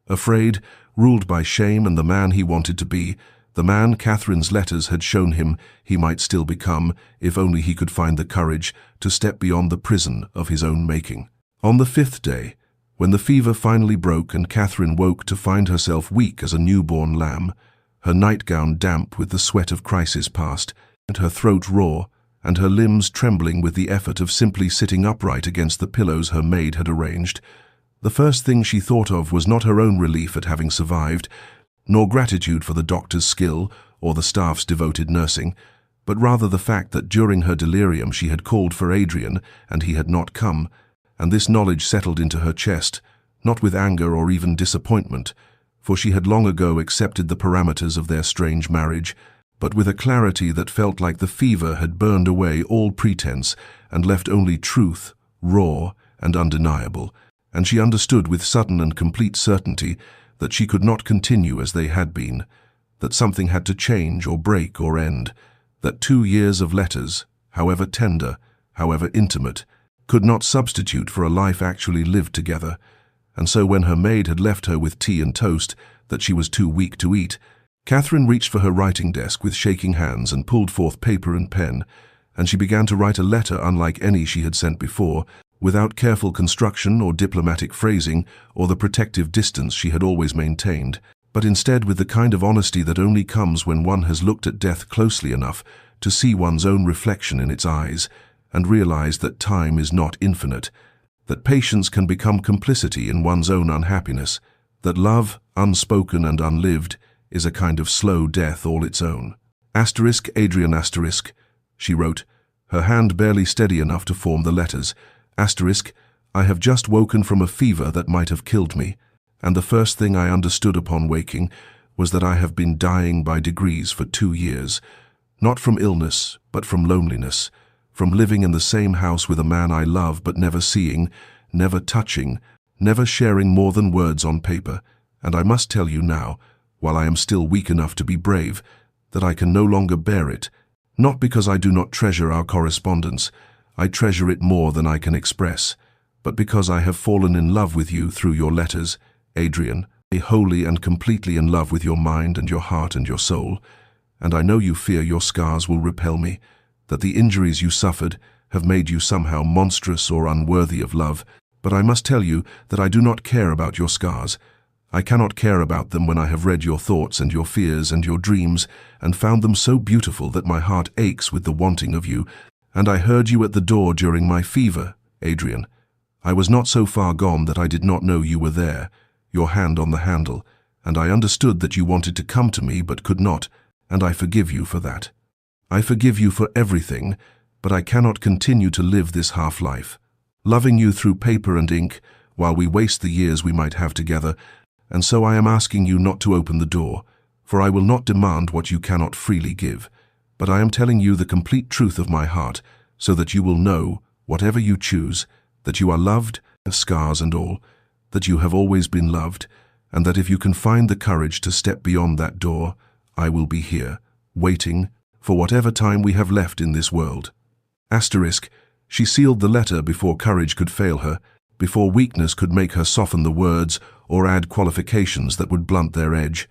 afraid, ruled by shame, and the man he wanted to be, the man Catherine's letters had shown him he might still become, if only he could find the courage to step beyond the prison of his own making. On the 5th day, when the fever finally broke and Catherine woke to find herself weak as a newborn lamb, her nightgown damp with the sweat of crisis past, and her throat raw, and her limbs trembling with the effort of simply sitting upright against the pillows her maid had arranged, the first thing she thought of was not her own relief at having survived, nor gratitude for the doctor's skill or the staff's devoted nursing, but rather the fact that during her delirium she had called for Adrian and he had not come, and this knowledge settled into her chest, not with anger or even disappointment, for she had long ago accepted the parameters of their strange marriage, but with a clarity that felt like the fever had burned away all pretense and left only truth, raw and undeniable, and she understood with sudden and complete certainty that she could not continue as they had been, that something had to change or break or end, that 2 years of letters, however tender, however intimate, could not substitute for a life actually lived together. And so when her maid had left her with tea and toast that she was too weak to eat, Catherine reached for her writing desk with shaking hands and pulled forth paper and pen, and she began to write a letter unlike any she had sent before, without careful construction or diplomatic phrasing or the protective distance she had always maintained, but instead with the kind of honesty that only comes when one has looked at death closely enough to see one's own reflection in its eyes and realize that time is not infinite, that patience can become complicity in one's own unhappiness, that love, unspoken and unlived, is a kind of slow death all its own. Adrian *, she wrote, her hand barely steady enough to form the letters. I have just woken from a fever that might have killed me, and the first thing I understood upon waking was that I have been dying by degrees for 2 years, not from illness, but from loneliness, from living in the same house with a man I love but never seeing, never touching, never sharing more than words on paper, and I must tell you now, while I am still weak enough to be brave, that I can no longer bear it, not because I do not treasure our correspondence, I treasure it more than I can express, but because I have fallen in love with you through your letters, Adrian, wholly and completely in love with your mind and your heart and your soul, and I know you fear your scars will repel me, that the injuries you suffered have made you somehow monstrous or unworthy of love, but I must tell you that I do not care about your scars. I cannot care about them when I have read your thoughts and your fears and your dreams and found them so beautiful that my heart aches with the wanting of you, and I heard you at the door during my fever, Adrian. I was not so far gone that I did not know you were there, your hand on the handle, and I understood that you wanted to come to me but could not, and I forgive you for that. I forgive you for everything, but I cannot continue to live this half-life, loving you through paper and ink while we waste the years we might have together, and so I am asking you not to open the door, for I will not demand what you cannot freely give, but I am telling you the complete truth of my heart, so that you will know, whatever you choose, that you are loved, scars and all, that you have always been loved, and that if you can find the courage to step beyond that door, I will be here, waiting, for whatever time we have left in this world. She sealed the letter before courage could fail her, before weakness could make her soften the words or add qualifications that would blunt their edge,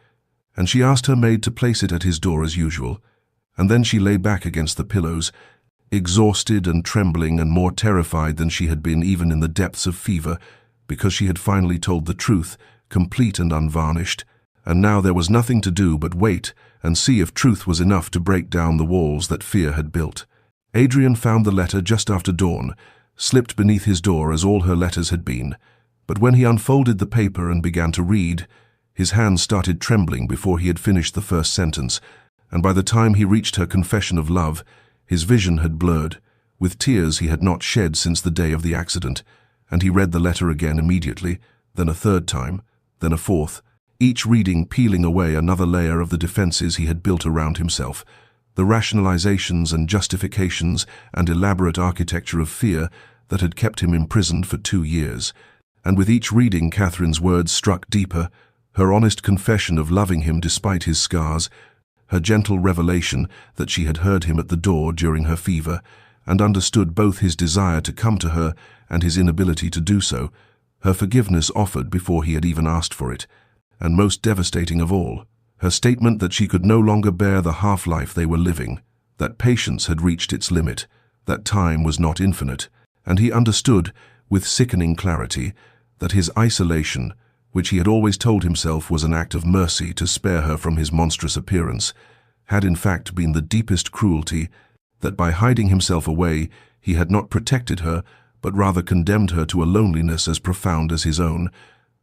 and she asked her maid to place it at his door as usual, and then she lay back against the pillows, exhausted and trembling and more terrified than she had been even in the depths of fever, because she had finally told the truth, complete and unvarnished, and now there was nothing to do but wait and see if truth was enough to break down the walls that fear had built. Adrian found the letter just after dawn, slipped beneath his door as all her letters had been, but when he unfolded the paper and began to read, his hands started trembling before he had finished the first sentence, and by the time he reached her confession of love, his vision had blurred, with tears he had not shed since the day of the accident, and he read the letter again immediately, then a third time, then a fourth, each reading peeling away another layer of the defenses he had built around himself, the rationalizations and justifications and elaborate architecture of fear that had kept him imprisoned for 2 years. and with each reading Catherine's words struck deeper, her honest confession of loving him despite his scars, her gentle revelation that she had heard him at the door during her fever, and understood both his desire to come to her and his inability to do so, her forgiveness offered before he had even asked for it, and most devastating of all, her statement that she could no longer bear the half-life they were living, that patience had reached its limit, that time was not infinite, and he understood, with sickening clarity, that his isolation, which he had always told himself was an act of mercy to spare her from his monstrous appearance, had in fact been the deepest cruelty, that by hiding himself away he had not protected her, but rather condemned her to a loneliness as profound as his own,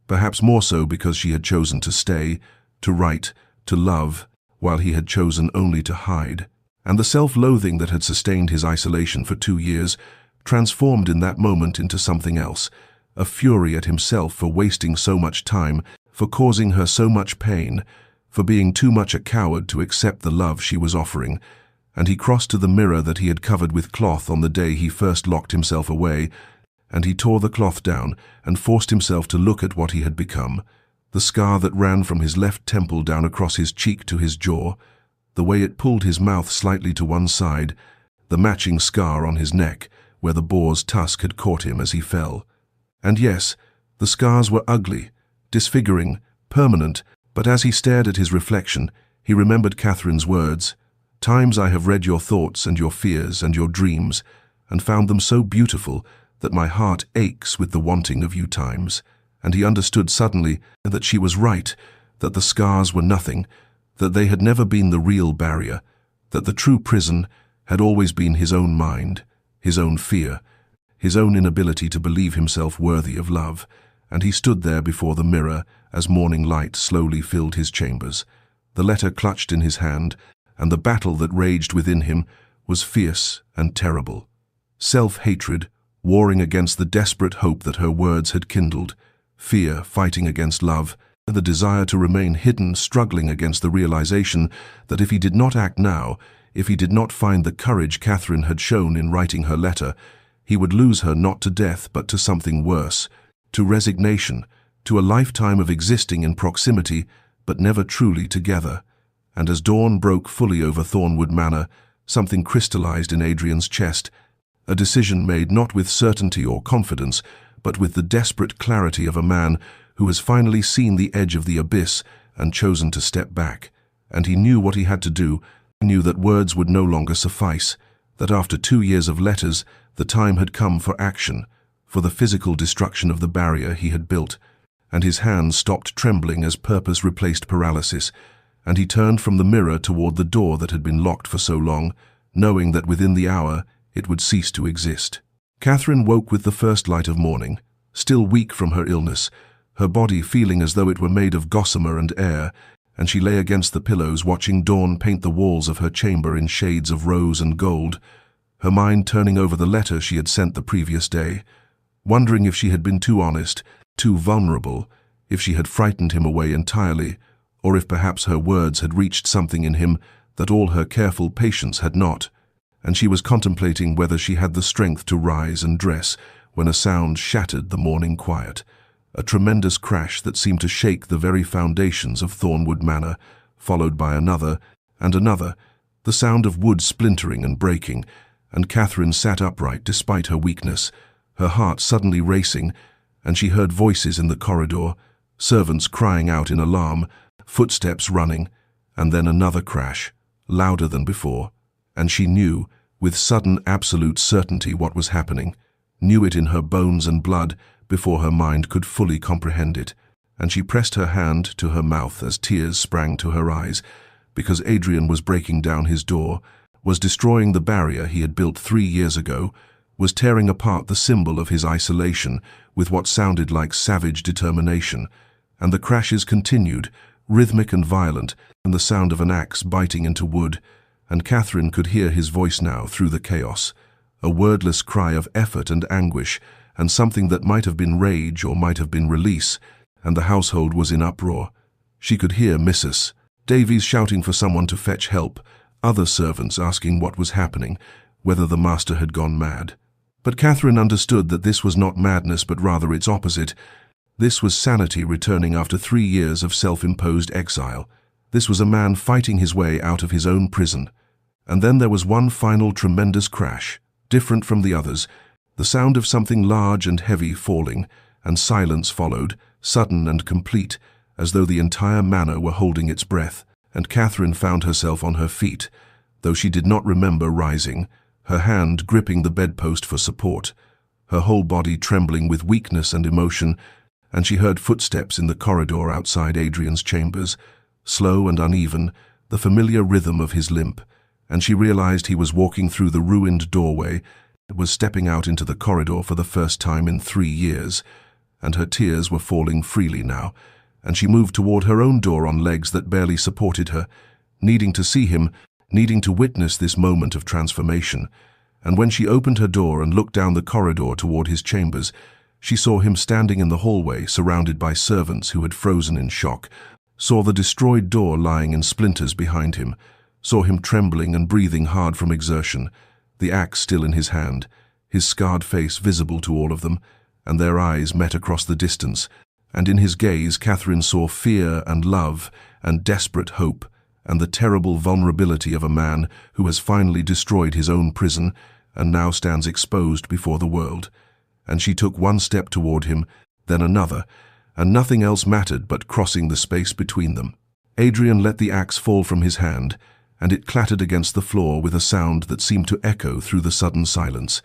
perhaps more so because she had chosen to stay, to write, to love, while he had chosen only to hide. And the self-loathing that had sustained his isolation for 2 years transformed in that moment into something else, a fury at himself for wasting so much time, for causing her so much pain, for being too much a coward to accept the love she was offering. And he crossed to the mirror that he had covered with cloth on the day he first locked himself away, and he tore the cloth down and forced himself to look at what he had become, the scar that ran from his left temple down across his cheek to his jaw, the way it pulled his mouth slightly to one side, the matching scar on his neck where the boar's tusk had caught him as he fell. And yes, the scars were ugly, disfiguring, permanent, but as he stared at his reflection, he remembered Catherine's words, "Times I have read your thoughts and your fears and your dreams, and found them so beautiful that my heart aches with the wanting of you times." And he understood suddenly that she was right, that the scars were nothing, that they had never been the real barrier, that the true prison had always been his own mind, his own fear, his own inability to believe himself worthy of love. And he stood there before the mirror as morning light slowly filled his chambers, the letter clutched in his hand, and the battle that raged within him was fierce and terrible. Self-hatred warring against the desperate hope that her words had kindled, fear fighting against love, and the desire to remain hidden struggling against the realization that if he did not act now, if he did not find the courage Catherine had shown in writing her letter, he would lose her not to death but to something worse, to resignation, to a lifetime of existing in proximity but never truly together. And as dawn broke fully over Thornwood Manor, something crystallized in Adrian's chest, a decision made not with certainty or confidence, but with the desperate clarity of a man who has finally seen the edge of the abyss and chosen to step back. And he knew what he had to do, knew that words would no longer suffice, that after 2 years of letters, the time had come for action, for the physical destruction of the barrier he had built, and his hands stopped trembling as purpose replaced paralysis, and he turned from the mirror toward the door that had been locked for so long, knowing that within the hour it would cease to exist. Catherine woke with the first light of morning, still weak from her illness, her body feeling as though it were made of gossamer and air, and she lay against the pillows watching dawn paint the walls of her chamber in shades of rose and gold, her mind turning over the letter she had sent the previous day, wondering if she had been too honest, too vulnerable, if she had frightened him away entirely, or if perhaps her words had reached something in him that all her careful patience had not. And she was contemplating whether she had the strength to rise and dress when a sound shattered the morning quiet, a tremendous crash that seemed to shake the very foundations of Thornwood Manor, followed by another and another, the sound of wood splintering and breaking, and Catherine sat upright despite her weakness, her heart suddenly racing, and she heard voices in the corridor, servants crying out in alarm, footsteps running, and then another crash, louder than before, and she knew, with sudden absolute certainty, what was happening, knew it in her bones and blood before her mind could fully comprehend it, and she pressed her hand to her mouth as tears sprang to her eyes, because Adrian was breaking down his door, was destroying the barrier he had built 3 years ago, was tearing apart the symbol of his isolation with what sounded like savage determination, and the crashes continued, rhythmic and violent, and the sound of an axe biting into wood, and Catherine could hear his voice now through the chaos, a wordless cry of effort and anguish, and something that might have been rage or might have been release, and the household was in uproar. She could hear Mrs. Davies shouting for someone to fetch help, other servants asking what was happening, whether the master had gone mad. But Catherine understood that this was not madness but rather its opposite. This was sanity returning after 3 years of self-imposed exile. This was a man fighting his way out of his own prison. And then there was one final tremendous crash, different from the others, the sound of something large and heavy falling, and silence followed, sudden and complete, as though the entire manor were holding its breath, and Catherine found herself on her feet, though she did not remember rising, her hand gripping the bedpost for support, her whole body trembling with weakness and emotion, and she heard footsteps in the corridor outside Adrian's chambers, slow and uneven, the familiar rhythm of his limp, and she realized he was walking through the ruined doorway, was stepping out into the corridor for the first time in 3 years, and her tears were falling freely now, and she moved toward her own door on legs that barely supported her, needing to see him, needing to witness this moment of transformation. And when she opened her door and looked down the corridor toward his chambers, she saw him standing in the hallway surrounded by servants who had frozen in shock, saw the destroyed door lying in splinters behind him, saw him trembling and breathing hard from exertion, the axe still in his hand, his scarred face visible to all of them, and their eyes met across the distance, and in his gaze Catherine saw fear and love and desperate hope and the terrible vulnerability of a man who has finally destroyed his own prison and now stands exposed before the world. And she took one step toward him, then another, and nothing else mattered but crossing the space between them. Adrian let the axe fall from his hand, and it clattered against the floor with a sound that seemed to echo through the sudden silence.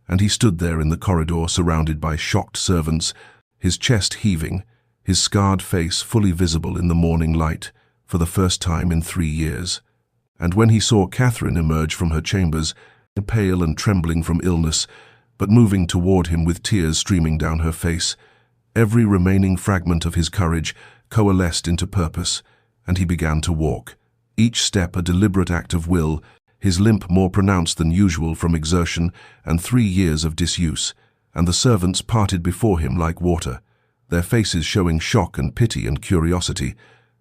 And he stood there in the corridor surrounded by shocked servants, his chest heaving, his scarred face fully visible in the morning light, for the first time in 3 years. And when he saw Catherine emerge from her chambers, pale and trembling from illness, but moving toward him with tears streaming down her face, every remaining fragment of his courage coalesced into purpose, and he began to walk, each step a deliberate act of will, his limp more pronounced than usual from exertion and 3 years of disuse, and the servants parted before him like water, their faces showing shock and pity and curiosity,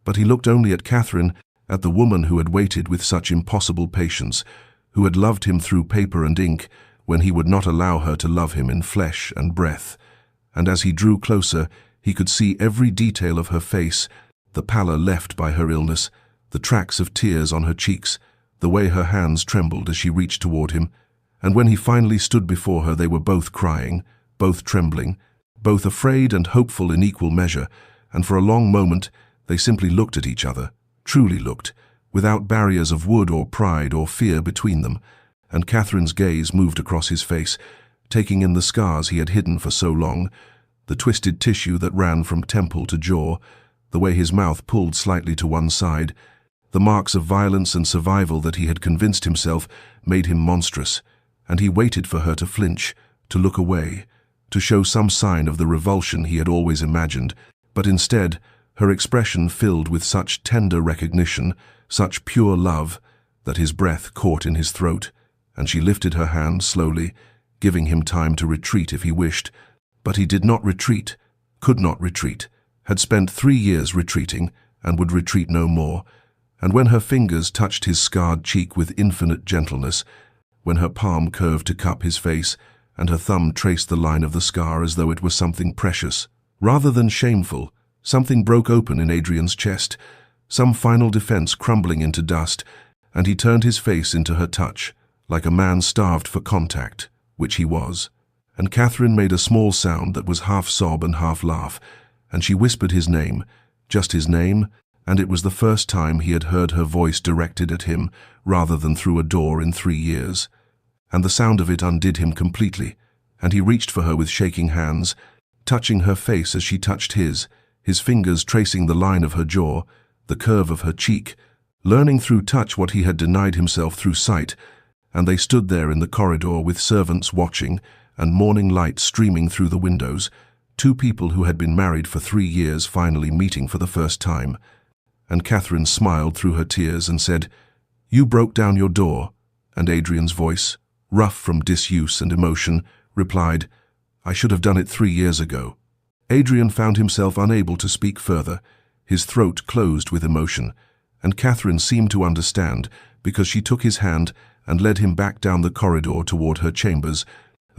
but he looked only at Catherine, at the woman who had waited with such impossible patience, who had loved him through paper and ink when he would not allow her to love him in flesh and breath. And as he drew closer, he could see every detail of her face, the pallor left by her illness, the tracks of tears on her cheeks, the way her hands trembled as she reached toward him. And when he finally stood before her, they were both crying, both trembling, both afraid and hopeful in equal measure, and for a long moment they simply looked at each other, truly looked, without barriers of wood or pride or fear between them, and Catherine's gaze moved across his face, taking in the scars he had hidden for so long, the twisted tissue that ran from temple to jaw, the way his mouth pulled slightly to one side, the marks of violence and survival that he had convinced himself made him monstrous, and he waited for her to flinch, to look away, to show some sign of the revulsion he had always imagined, but instead, her expression filled with such tender recognition, such pure love, that his breath caught in his throat, and she lifted her hand slowly, giving him time to retreat if he wished. But he did not retreat, could not retreat, had spent 3 years retreating, and would retreat no more. And when her fingers touched his scarred cheek with infinite gentleness, when her palm curved to cup his face, and her thumb traced the line of the scar as though it were something precious, rather than shameful, something broke open in Adrian's chest, some final defense crumbling into dust, and he turned his face into her touch, like a man starved for contact, which he was. And Catherine made a small sound that was half sob and half laugh, and she whispered his name, just his name, and it was the first time he had heard her voice directed at him rather than through a door in 3 years. And the sound of it undid him completely, and he reached for her with shaking hands, touching her face as she touched his fingers tracing the line of her jaw, the curve of her cheek, learning through touch what he had denied himself through sight, and they stood there in the corridor with servants watching and morning light streaming through the windows, 2 people who had been married for 3 years finally meeting for the first time. And Catherine smiled through her tears and said, "You broke down your door," and Adrian's voice, rough from disuse and emotion, replied, "I should have done it 3 years ago." Adrian found himself unable to speak further, his throat closed with emotion, and Catherine seemed to understand because she took his hand and led him back down the corridor toward her chambers,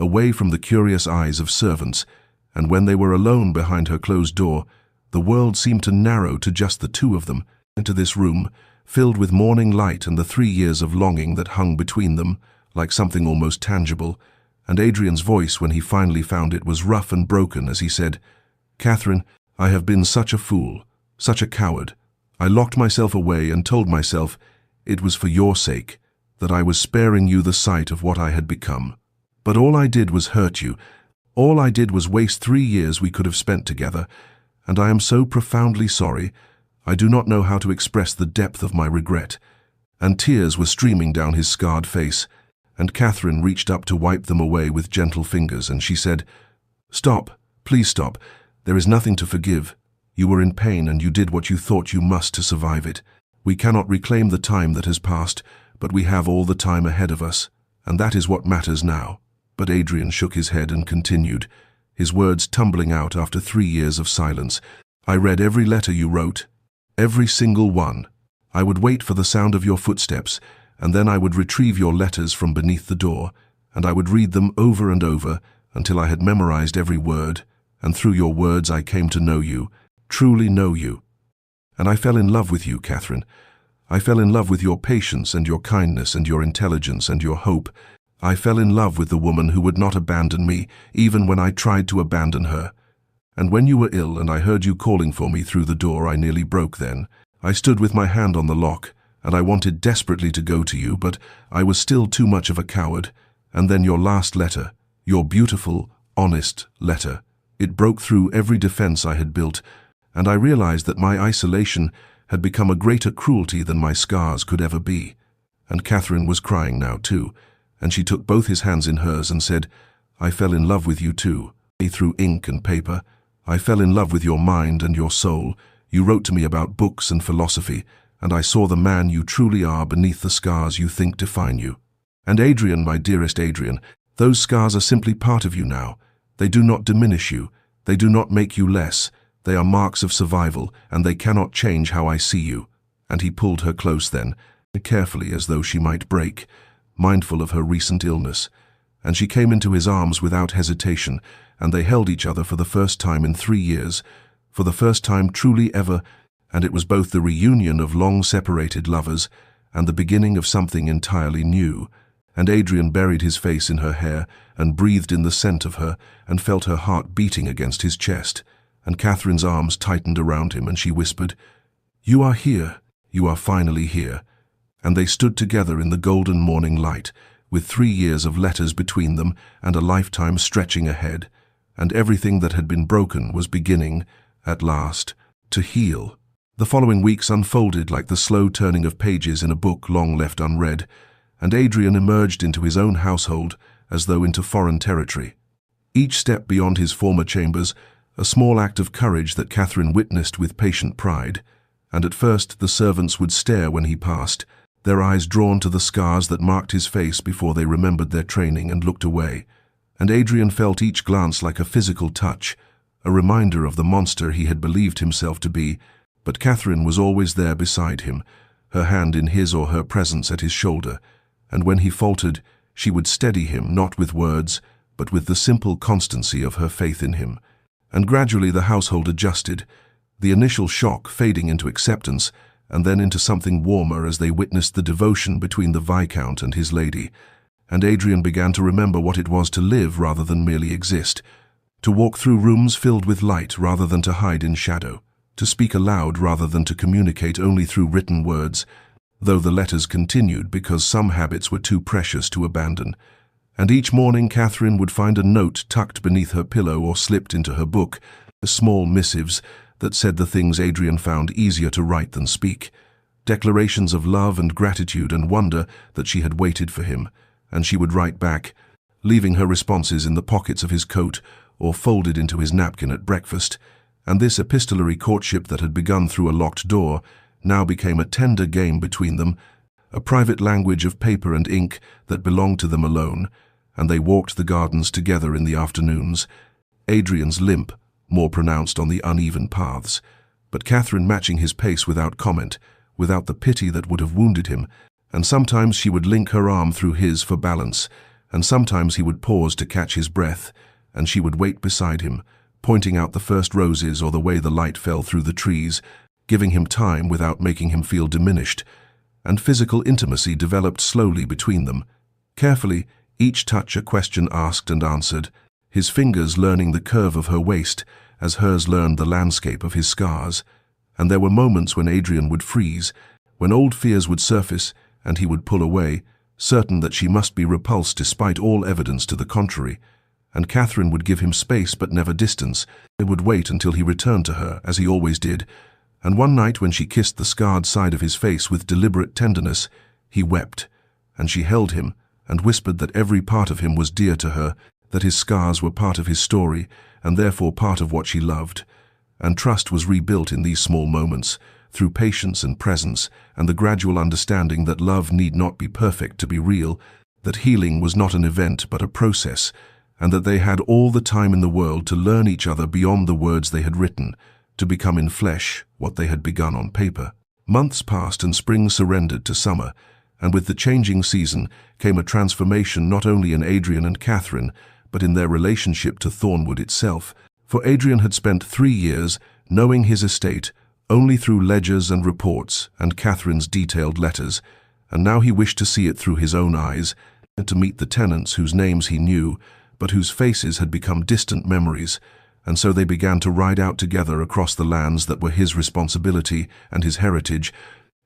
away from the curious eyes of servants, and when they were alone behind her closed door, the world seemed to narrow to just the two of them, into this room, filled with morning light and the 3 years of longing that hung between them, like something almost tangible. And Adrian's voice, when he finally found it, was rough and broken as he said, "Catherine, I have been such a fool, such a coward. I locked myself away and told myself it was for your sake, that I was sparing you the sight of what I had become. But all I did was hurt you. All I did was waste 3 years we could have spent together, and I am so profoundly sorry. I do not know how to express the depth of my regret." And tears were streaming down his scarred face, and Catherine reached up to wipe them away with gentle fingers, and she said, "Stop, please stop. There is nothing to forgive. You were in pain and you did what you thought you must to survive it. We cannot reclaim the time that has passed, but we have all the time ahead of us, and that is what matters now." But Adrian shook his head and continued, his words tumbling out after 3 years of silence. "I read every letter you wrote, every single one. I would wait for the sound of your footsteps, and then I would retrieve your letters from beneath the door, and I would read them over and over until I had memorized every word, and through your words I came to know you, truly know you. And I fell in love with you, Catherine. I fell in love with your patience and your kindness and your intelligence and your hope. I fell in love with the woman who would not abandon me, even when I tried to abandon her. And when you were ill and I heard you calling for me through the door, I nearly broke then. I stood with my hand on the lock, and I wanted desperately to go to you, but I was still too much of a coward. And then your last letter, your beautiful, honest letter. It broke through every defense I had built, and I realized that my isolation had become a greater cruelty than my scars could ever be." And Catherine was crying now too, and she took both his hands in hers and said, "I fell in love with you too, through ink and paper. I fell in love with your mind and your soul. You wrote to me about books and philosophy, and I saw the man you truly are beneath the scars you think define you. And Adrian, my dearest Adrian, those scars are simply part of you now. They do not diminish you. They do not make you less. They are marks of survival, and they cannot change how I see you." And he pulled her close then, carefully as though she might break, mindful of her recent illness. And she came into his arms without hesitation, and they held each other for the first time in 3 years, for the first time truly ever, and it was both the reunion of long-separated lovers and the beginning of something entirely new. And Adrian buried his face in her hair and breathed in the scent of her and felt her heart beating against his chest. And Catherine's arms tightened around him and she whispered, "You are here, you are finally here." And they stood together in the golden morning light, with 3 years of letters between them and a lifetime stretching ahead. And everything that had been broken was beginning, at last, to heal. The following weeks unfolded like the slow turning of pages in a book long left unread, and Adrian emerged into his own household as though into foreign territory. Each step beyond his former chambers, a small act of courage that Catherine witnessed with patient pride, and at first the servants would stare when he passed, their eyes drawn to the scars that marked his face before they remembered their training and looked away. And Adrian felt each glance like a physical touch, a reminder of the monster he had believed himself to be, but Catherine was always there beside him, her hand in his or her presence at his shoulder, and when he faltered, she would steady him not with words, but with the simple constancy of her faith in him. And gradually the household adjusted, the initial shock fading into acceptance, and then into something warmer as they witnessed the devotion between the Viscount and his lady. And Adrian began to remember what it was to live rather than merely exist, to walk through rooms filled with light rather than to hide in shadow, to speak aloud rather than to communicate only through written words, though the letters continued because some habits were too precious to abandon. And each morning Catherine would find a note tucked beneath her pillow or slipped into her book, small missives that said the things Adrian found easier to write than speak, declarations of love and gratitude and wonder that she had waited for him, and she would write back, leaving her responses in the pockets of his coat or folded into his napkin at breakfast. And this epistolary courtship that had begun through a locked door now became a tender game between them, a private language of paper and ink that belonged to them alone, and they walked the gardens together in the afternoons, Adrian's limp more pronounced on the uneven paths, but Catherine matching his pace without comment, without the pity that would have wounded him, and sometimes she would link her arm through his for balance, and sometimes he would pause to catch his breath, and she would wait beside him, pointing out the first roses or the way the light fell through the trees, giving him time without making him feel diminished, and physical intimacy developed slowly between them. Carefully, each touch a question asked and answered, his fingers learning the curve of her waist as hers learned the landscape of his scars. And there were moments when Adrian would freeze, when old fears would surface and he would pull away, certain that she must be repulsed despite all evidence to the contrary. And Catherine would give him space but never distance. They would wait until he returned to her, as he always did. And one night when she kissed the scarred side of his face with deliberate tenderness, he wept, and she held him and whispered that every part of him was dear to her, that his scars were part of his story and therefore part of what she loved. And trust was rebuilt in these small moments, through patience and presence and the gradual understanding that love need not be perfect to be real, that healing was not an event but a process, and that they had all the time in the world to learn each other beyond the words they had written, to become in flesh what they had begun on paper. Months passed and spring surrendered to summer, and with the changing season came a transformation not only in Adrian and Catherine, but in their relationship to Thornwood itself. For Adrian had spent 3 years knowing his estate only through ledgers and reports and Catherine's detailed letters, and now he wished to see it through his own eyes, and to meet the tenants whose names he knew, but whose faces had become distant memories. And so they began to ride out together across the lands that were his responsibility and his heritage,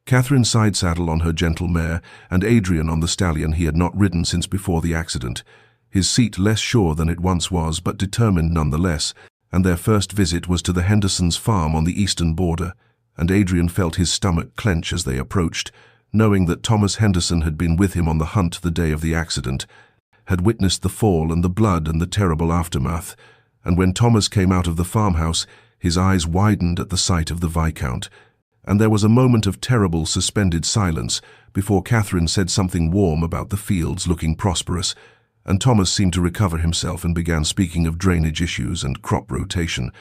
Catherine side-saddle on her gentle mare, and Adrian on the stallion he had not ridden since before the accident, his seat less sure than it once was, but determined nonetheless. And their first visit was to the Hendersons' farm on the eastern border, and Adrian felt his stomach clench as they approached, knowing that Thomas Henderson had been with him on the hunt the day of the accident, had witnessed the fall and the blood and the terrible aftermath. And when Thomas came out of the farmhouse, his eyes widened at the sight of the Viscount, and there was a moment of terrible suspended silence before Catherine said something warm about the fields looking prosperous, and Thomas seemed to recover himself and began speaking of drainage issues and crop rotation,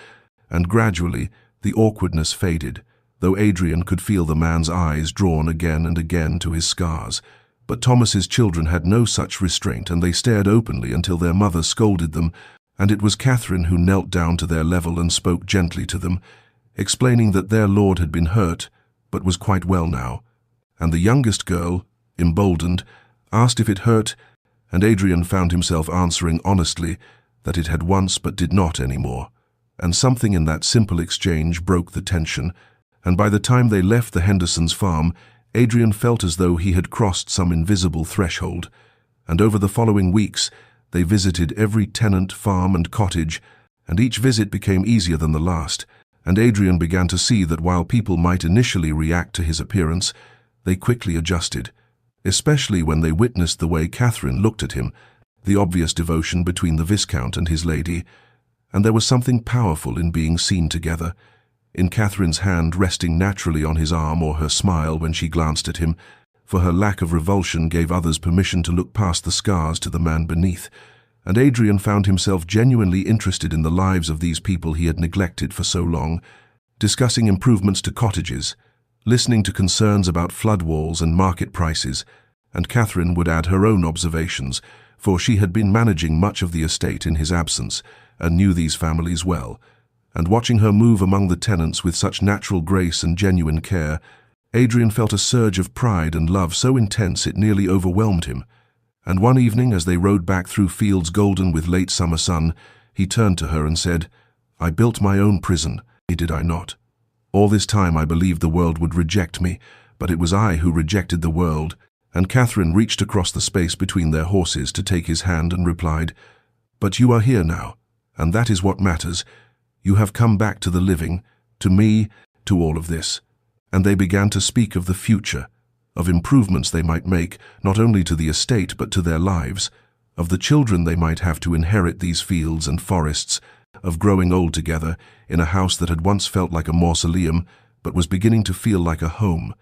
and gradually the awkwardness faded, though Adrian could feel the man's eyes drawn again and again to his scars. But Thomas's children had no such restraint, and they stared openly until their mother scolded them, and it was Catherine who knelt down to their level and spoke gently to them, explaining that their lord had been hurt, but was quite well now. And the youngest girl, emboldened, asked if it hurt, and Adrian found himself answering honestly that it had once but did not anymore. And something in that simple exchange broke the tension, and by the time they left the Hendersons' farm, Adrian felt as though he had crossed some invisible threshold, and over the following weeks they visited every tenant, farm and cottage, and each visit became easier than the last, and Adrian began to see that while people might initially react to his appearance, they quickly adjusted, especially when they witnessed the way Catherine looked at him, the obvious devotion between the Viscount and his lady, and there was something powerful in being seen together, in Catherine's hand resting naturally on his arm or her smile when she glanced at him, for her lack of revulsion gave others permission to look past the scars to the man beneath, and Adrian found himself genuinely interested in the lives of these people he had neglected for so long, discussing improvements to cottages, listening to concerns about flood walls and market prices, and Catherine would add her own observations, for she had been managing much of the estate in his absence and knew these families well, and watching her move among the tenants with such natural grace and genuine care, Adrian felt a surge of pride and love so intense it nearly overwhelmed him. And one evening, as they rode back through fields golden with late summer sun, he turned to her and said, "I built my own prison, did I not? All this time I believed the world would reject me, but it was I who rejected the world." And Catherine reached across the space between their horses to take his hand and replied, "But you are here now, and that is what matters. You have come back to the living, to me, to all of this." And they began to speak of the future, of improvements they might make, not only to the estate but to their lives, of the children they might have to inherit these fields and forests, of growing old together in a house that had once felt like a mausoleum but was beginning to feel like a home.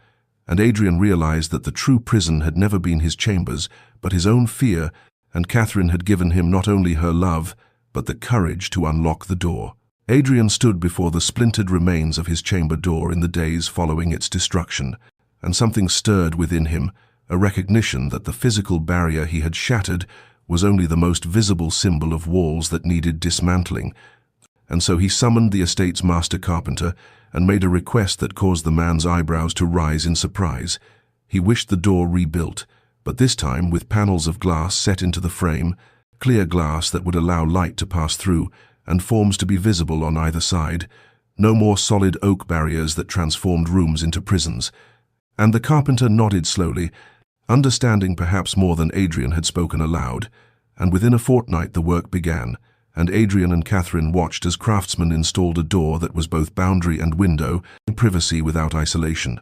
And Adrian realized that the true prison had never been his chambers, but his own fear, and Catherine had given him not only her love, but the courage to unlock the door. Adrian stood before the splintered remains of his chamber door in the days following its destruction, and something stirred within him, a recognition that the physical barrier he had shattered was only the most visible symbol of walls that needed dismantling, and so he summoned the estate's master carpenter and made a request that caused the man's eyebrows to rise in surprise. He wished the door rebuilt, but this time with panels of glass set into the frame, clear glass that would allow light to pass through and forms to be visible on either side. No more solid oak barriers that transformed rooms into prisons. And the carpenter nodded slowly, understanding perhaps more than Adrian had spoken aloud, and within a fortnight the work began, and Adrian and Catherine watched as craftsmen installed a door that was both boundary and window, privacy without isolation,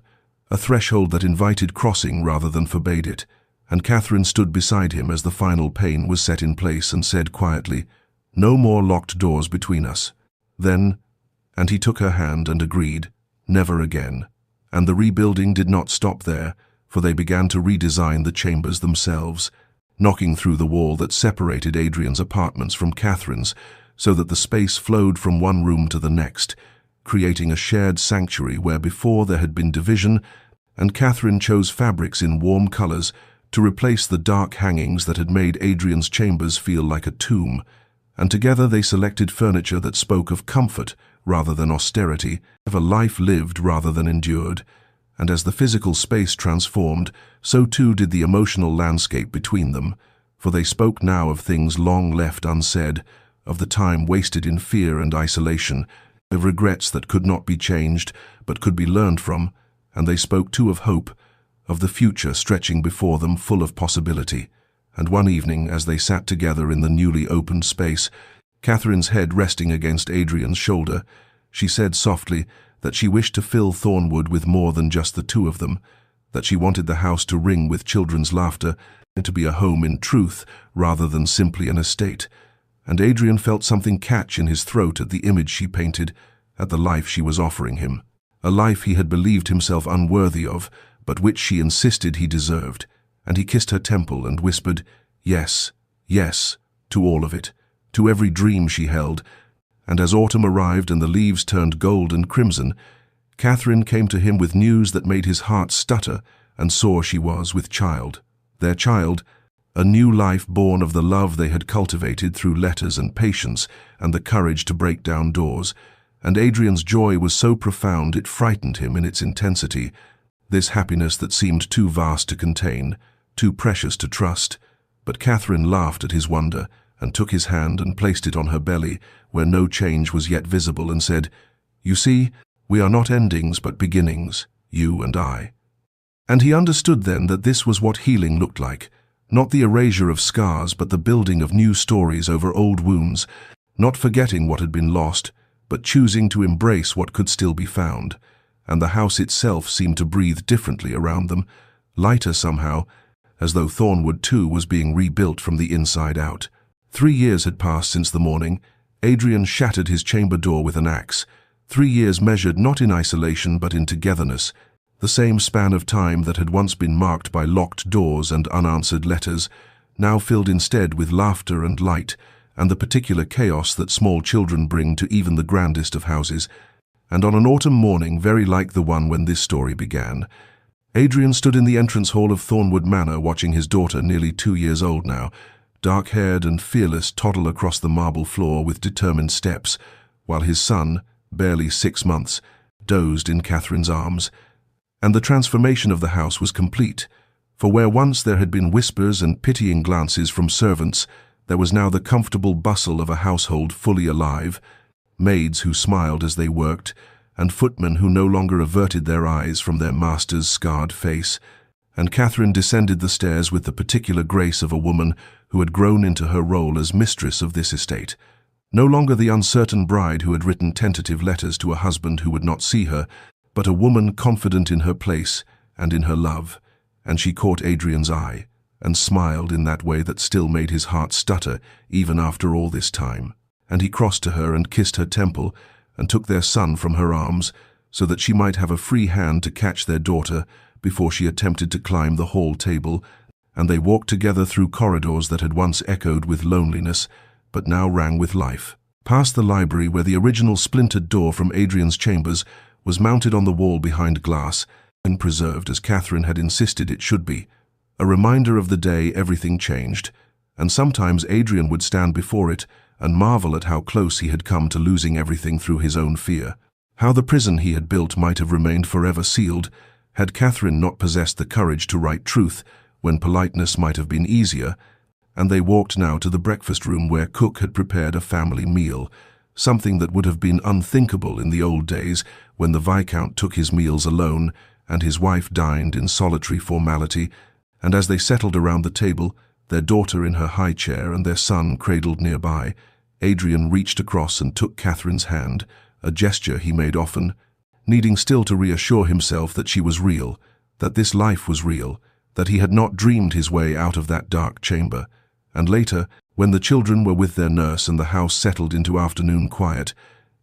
a threshold that invited crossing rather than forbade it, and Catherine stood beside him as the final pane was set in place and said quietly, "No more locked doors between us." Then, and he took her hand and agreed, never again. And the rebuilding did not stop there, for they began to redesign the chambers themselves, knocking through the wall that separated Adrian's apartments from Catherine's, so that the space flowed from one room to the next, creating a shared sanctuary where before there had been division, and Catherine chose fabrics in warm colors to replace the dark hangings that had made Adrian's chambers feel like a tomb, and together they selected furniture that spoke of comfort rather than austerity, of a life lived rather than endured. And as the physical space transformed, so too did the emotional landscape between them, for they spoke now of things long left unsaid, of the time wasted in fear and isolation, of regrets that could not be changed but could be learned from, and they spoke too of hope, of the future stretching before them full of possibility. And one evening, as they sat together in the newly opened space, Catherine's head resting against Adrian's shoulder, she said softly that she wished to fill Thornwood with more than just the two of them, that she wanted the house to ring with children's laughter and to be a home in truth rather than simply an estate. And Adrian felt something catch in his throat at the image she painted, at the life she was offering him, a life he had believed himself unworthy of, but which she insisted he deserved. And he kissed her temple and whispered, "Yes, yes," to all of it, to every dream she held. And as autumn arrived and the leaves turned gold and crimson, Catherine came to him with news that made his heart stutter, and saw she was with child. Their child, a new life born of the love they had cultivated through letters and patience and the courage to break down doors. And Adrian's joy was so profound it frightened him in its intensity, this happiness that seemed too vast to contain, too precious to trust. But Catherine laughed at his wonder, and took his hand and placed it on her belly, where no change was yet visible, and said, "You see, we are not endings but beginnings, you and I." And he understood then that this was what healing looked like, not the erasure of scars but the building of new stories over old wounds, not forgetting what had been lost, but choosing to embrace what could still be found. And the house itself seemed to breathe differently around them, lighter somehow, as though Thornwood too was being rebuilt from the inside out. 3 years had passed since the morning. Adrian shattered his chamber door with an axe. 3 years measured not in isolation but in togetherness, the same span of time that had once been marked by locked doors and unanswered letters, now filled instead with laughter and light, and the particular chaos that small children bring to even the grandest of houses. And on an autumn morning very like the one when this story began, Adrian stood in the entrance hall of Thornwood Manor watching his daughter, nearly 2 years old now, dark-haired and fearless, toddle across the marble floor with determined steps, while his son, barely 6 months, dozed in Catherine's arms. And the transformation of the house was complete, for where once there had been whispers and pitying glances from servants, there was now the comfortable bustle of a household fully alive, maids who smiled as they worked, and footmen who no longer averted their eyes from their master's scarred face. And Catherine descended the stairs with the particular grace of a woman who had grown into her role as mistress of this estate. No longer the uncertain bride who had written tentative letters to a husband who would not see her, but a woman confident in her place and in her love. And she caught Adrian's eye, and smiled in that way that still made his heart stutter even after all this time. And he crossed to her and kissed her temple, and took their son from her arms, so that she might have a free hand to catch their daughter before she attempted to climb the hall table, and they walked together through corridors that had once echoed with loneliness, but now rang with life. Past the library where the original splintered door from Adrian's chambers was mounted on the wall behind glass, and preserved as Catherine had insisted it should be, a reminder of the day everything changed, and sometimes Adrian would stand before it and marvel at how close he had come to losing everything through his own fear. How the prison he had built might have remained forever sealed had Catherine not possessed the courage to write truth when politeness might have been easier. And they walked now to the breakfast room where cook had prepared a family meal, something that would have been unthinkable in the old days when the Viscount took his meals alone and his wife dined in solitary formality. And as they settled around the table, their daughter in her high chair and their son cradled nearby, Adrian reached across and took Catherine's hand, a gesture he made often, needing still to reassure himself that she was real, that this life was real, that he had not dreamed his way out of that dark chamber. And later, when the children were with their nurse and the house settled into afternoon quiet,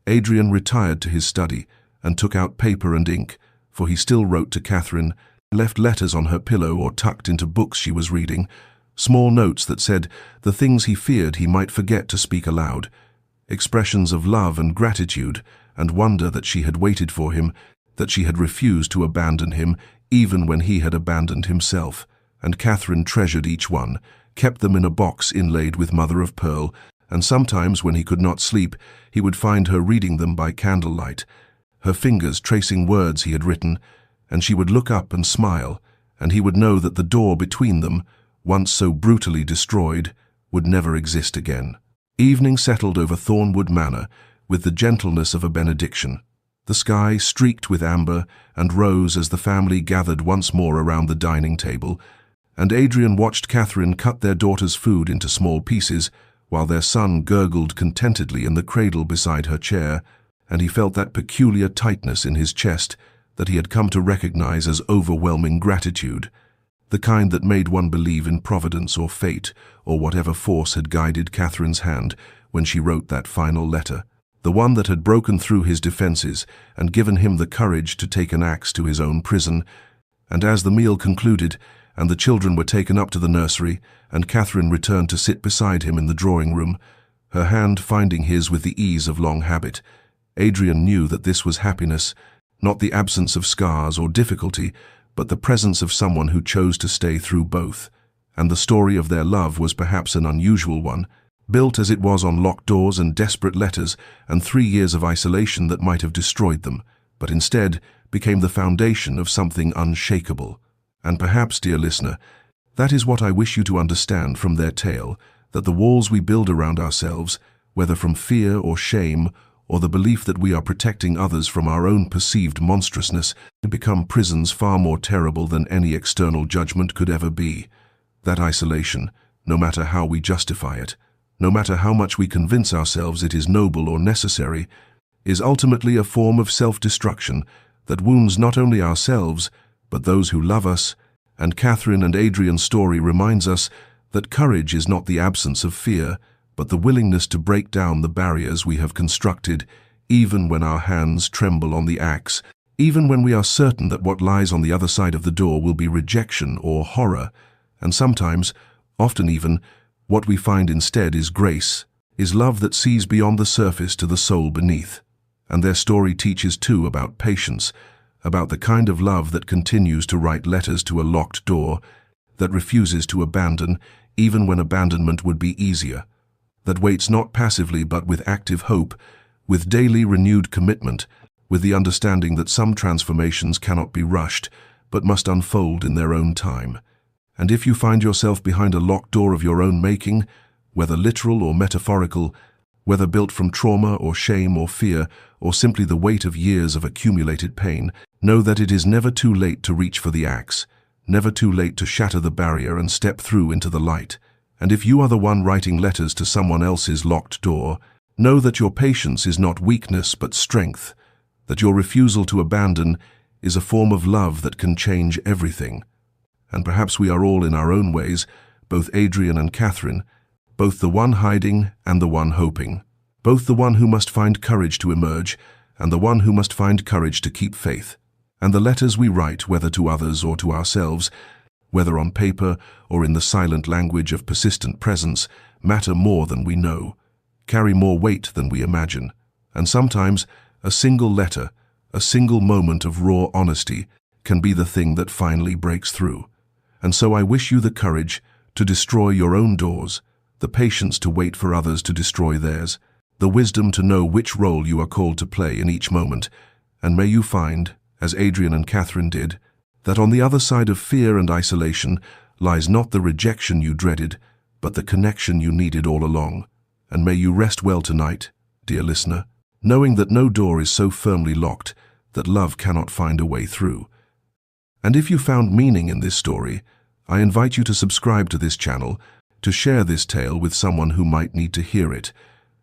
Adrian retired to his study and took out paper and ink, for he still wrote to Catherine, left letters on her pillow or tucked into books she was reading, small notes that said the things he feared he might forget to speak aloud, expressions of love and gratitude and wonder that she had waited for him, that she had refused to abandon him even when he had abandoned himself. And Catherine treasured each one, kept them in a box inlaid with mother-of-pearl, and sometimes when he could not sleep, he would find her reading them by candlelight, her fingers tracing words he had written, and she would look up and smile, and he would know that the door between them, once so brutally destroyed, would never exist again. Evening settled over Thornwood Manor with the gentleness of a benediction. The sky streaked with amber and rose as the family gathered once more around the dining table, and Adrian watched Catherine cut their daughter's food into small pieces, while their son gurgled contentedly in the cradle beside her chair, and he felt that peculiar tightness in his chest that he had come to recognize as overwhelming gratitude, the kind that made one believe in providence or fate or whatever force had guided Catherine's hand when she wrote that final letter, the one that had broken through his defenses and given him the courage to take an axe to his own prison. And as the meal concluded, and the children were taken up to the nursery, and Catherine returned to sit beside him in the drawing-room, her hand finding his with the ease of long habit, Adrian knew that this was happiness, not the absence of scars or difficulty, but the presence of someone who chose to stay through both. And the story of their love was perhaps an unusual one, built as it was on locked doors and desperate letters and 3 years of isolation that might have destroyed them, but instead became the foundation of something unshakable. And perhaps, dear listener, that is what I wish you to understand from their tale, that the walls we build around ourselves, whether from fear or shame, or the belief that we are protecting others from our own perceived monstrousness, become prisons far more terrible than any external judgment could ever be. That isolation, no matter how we justify it, no matter how much we convince ourselves it is noble or necessary, is ultimately a form of self-destruction that wounds not only ourselves, but those who love us. And Catherine and Adrian's story reminds us that courage is not the absence of fear, but the willingness to break down the barriers we have constructed, even when our hands tremble on the axe, even when we are certain that what lies on the other side of the door will be rejection or horror. And sometimes, often even, what we find instead is grace, is love that sees beyond the surface to the soul beneath. And their story teaches too about patience, about the kind of love that continues to write letters to a locked door, that refuses to abandon even when abandonment would be easier, that waits not passively but with active hope, with daily renewed commitment, with the understanding that some transformations cannot be rushed, but must unfold in their own time. And if you find yourself behind a locked door of your own making, whether literal or metaphorical, whether built from trauma or shame or fear, or simply the weight of years of accumulated pain, know that it is never too late to reach for the axe, never too late to shatter the barrier and step through into the light. And if you are the one writing letters to someone else's locked door, know that your patience is not weakness but strength, that your refusal to abandon is a form of love that can change everything. And perhaps we are all in our own ways, both Adrian and Catherine, both the one hiding and the one hoping, both the one who must find courage to emerge and the one who must find courage to keep faith. And the letters we write, whether to others or to ourselves, whether on paper or in the silent language of persistent presence, matter more than we know, carry more weight than we imagine. And sometimes a single letter, a single moment of raw honesty can be the thing that finally breaks through. And so I wish you the courage to destroy your own doors, the patience to wait for others to destroy theirs, the wisdom to know which role you are called to play in each moment. And may you find, as Adrian and Catherine did, that on the other side of fear and isolation lies not the rejection you dreaded, but the connection you needed all along. And may you rest well tonight, dear listener, knowing that no door is so firmly locked that love cannot find a way through. And if you found meaning in this story, I invite you to subscribe to this channel, to share this tale with someone who might need to hear it,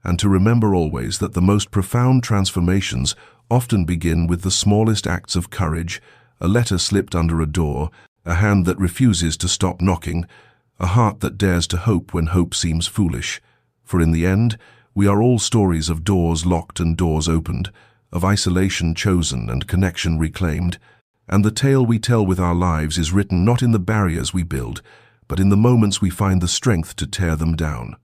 and to remember always that the most profound transformations often begin with the smallest acts of courage, a letter slipped under a door, a hand that refuses to stop knocking, a heart that dares to hope when hope seems foolish. For in the end, we are all stories of doors locked and doors opened, of isolation chosen and connection reclaimed, and the tale we tell with our lives is written not in the barriers we build, but in the moments we find the strength to tear them down.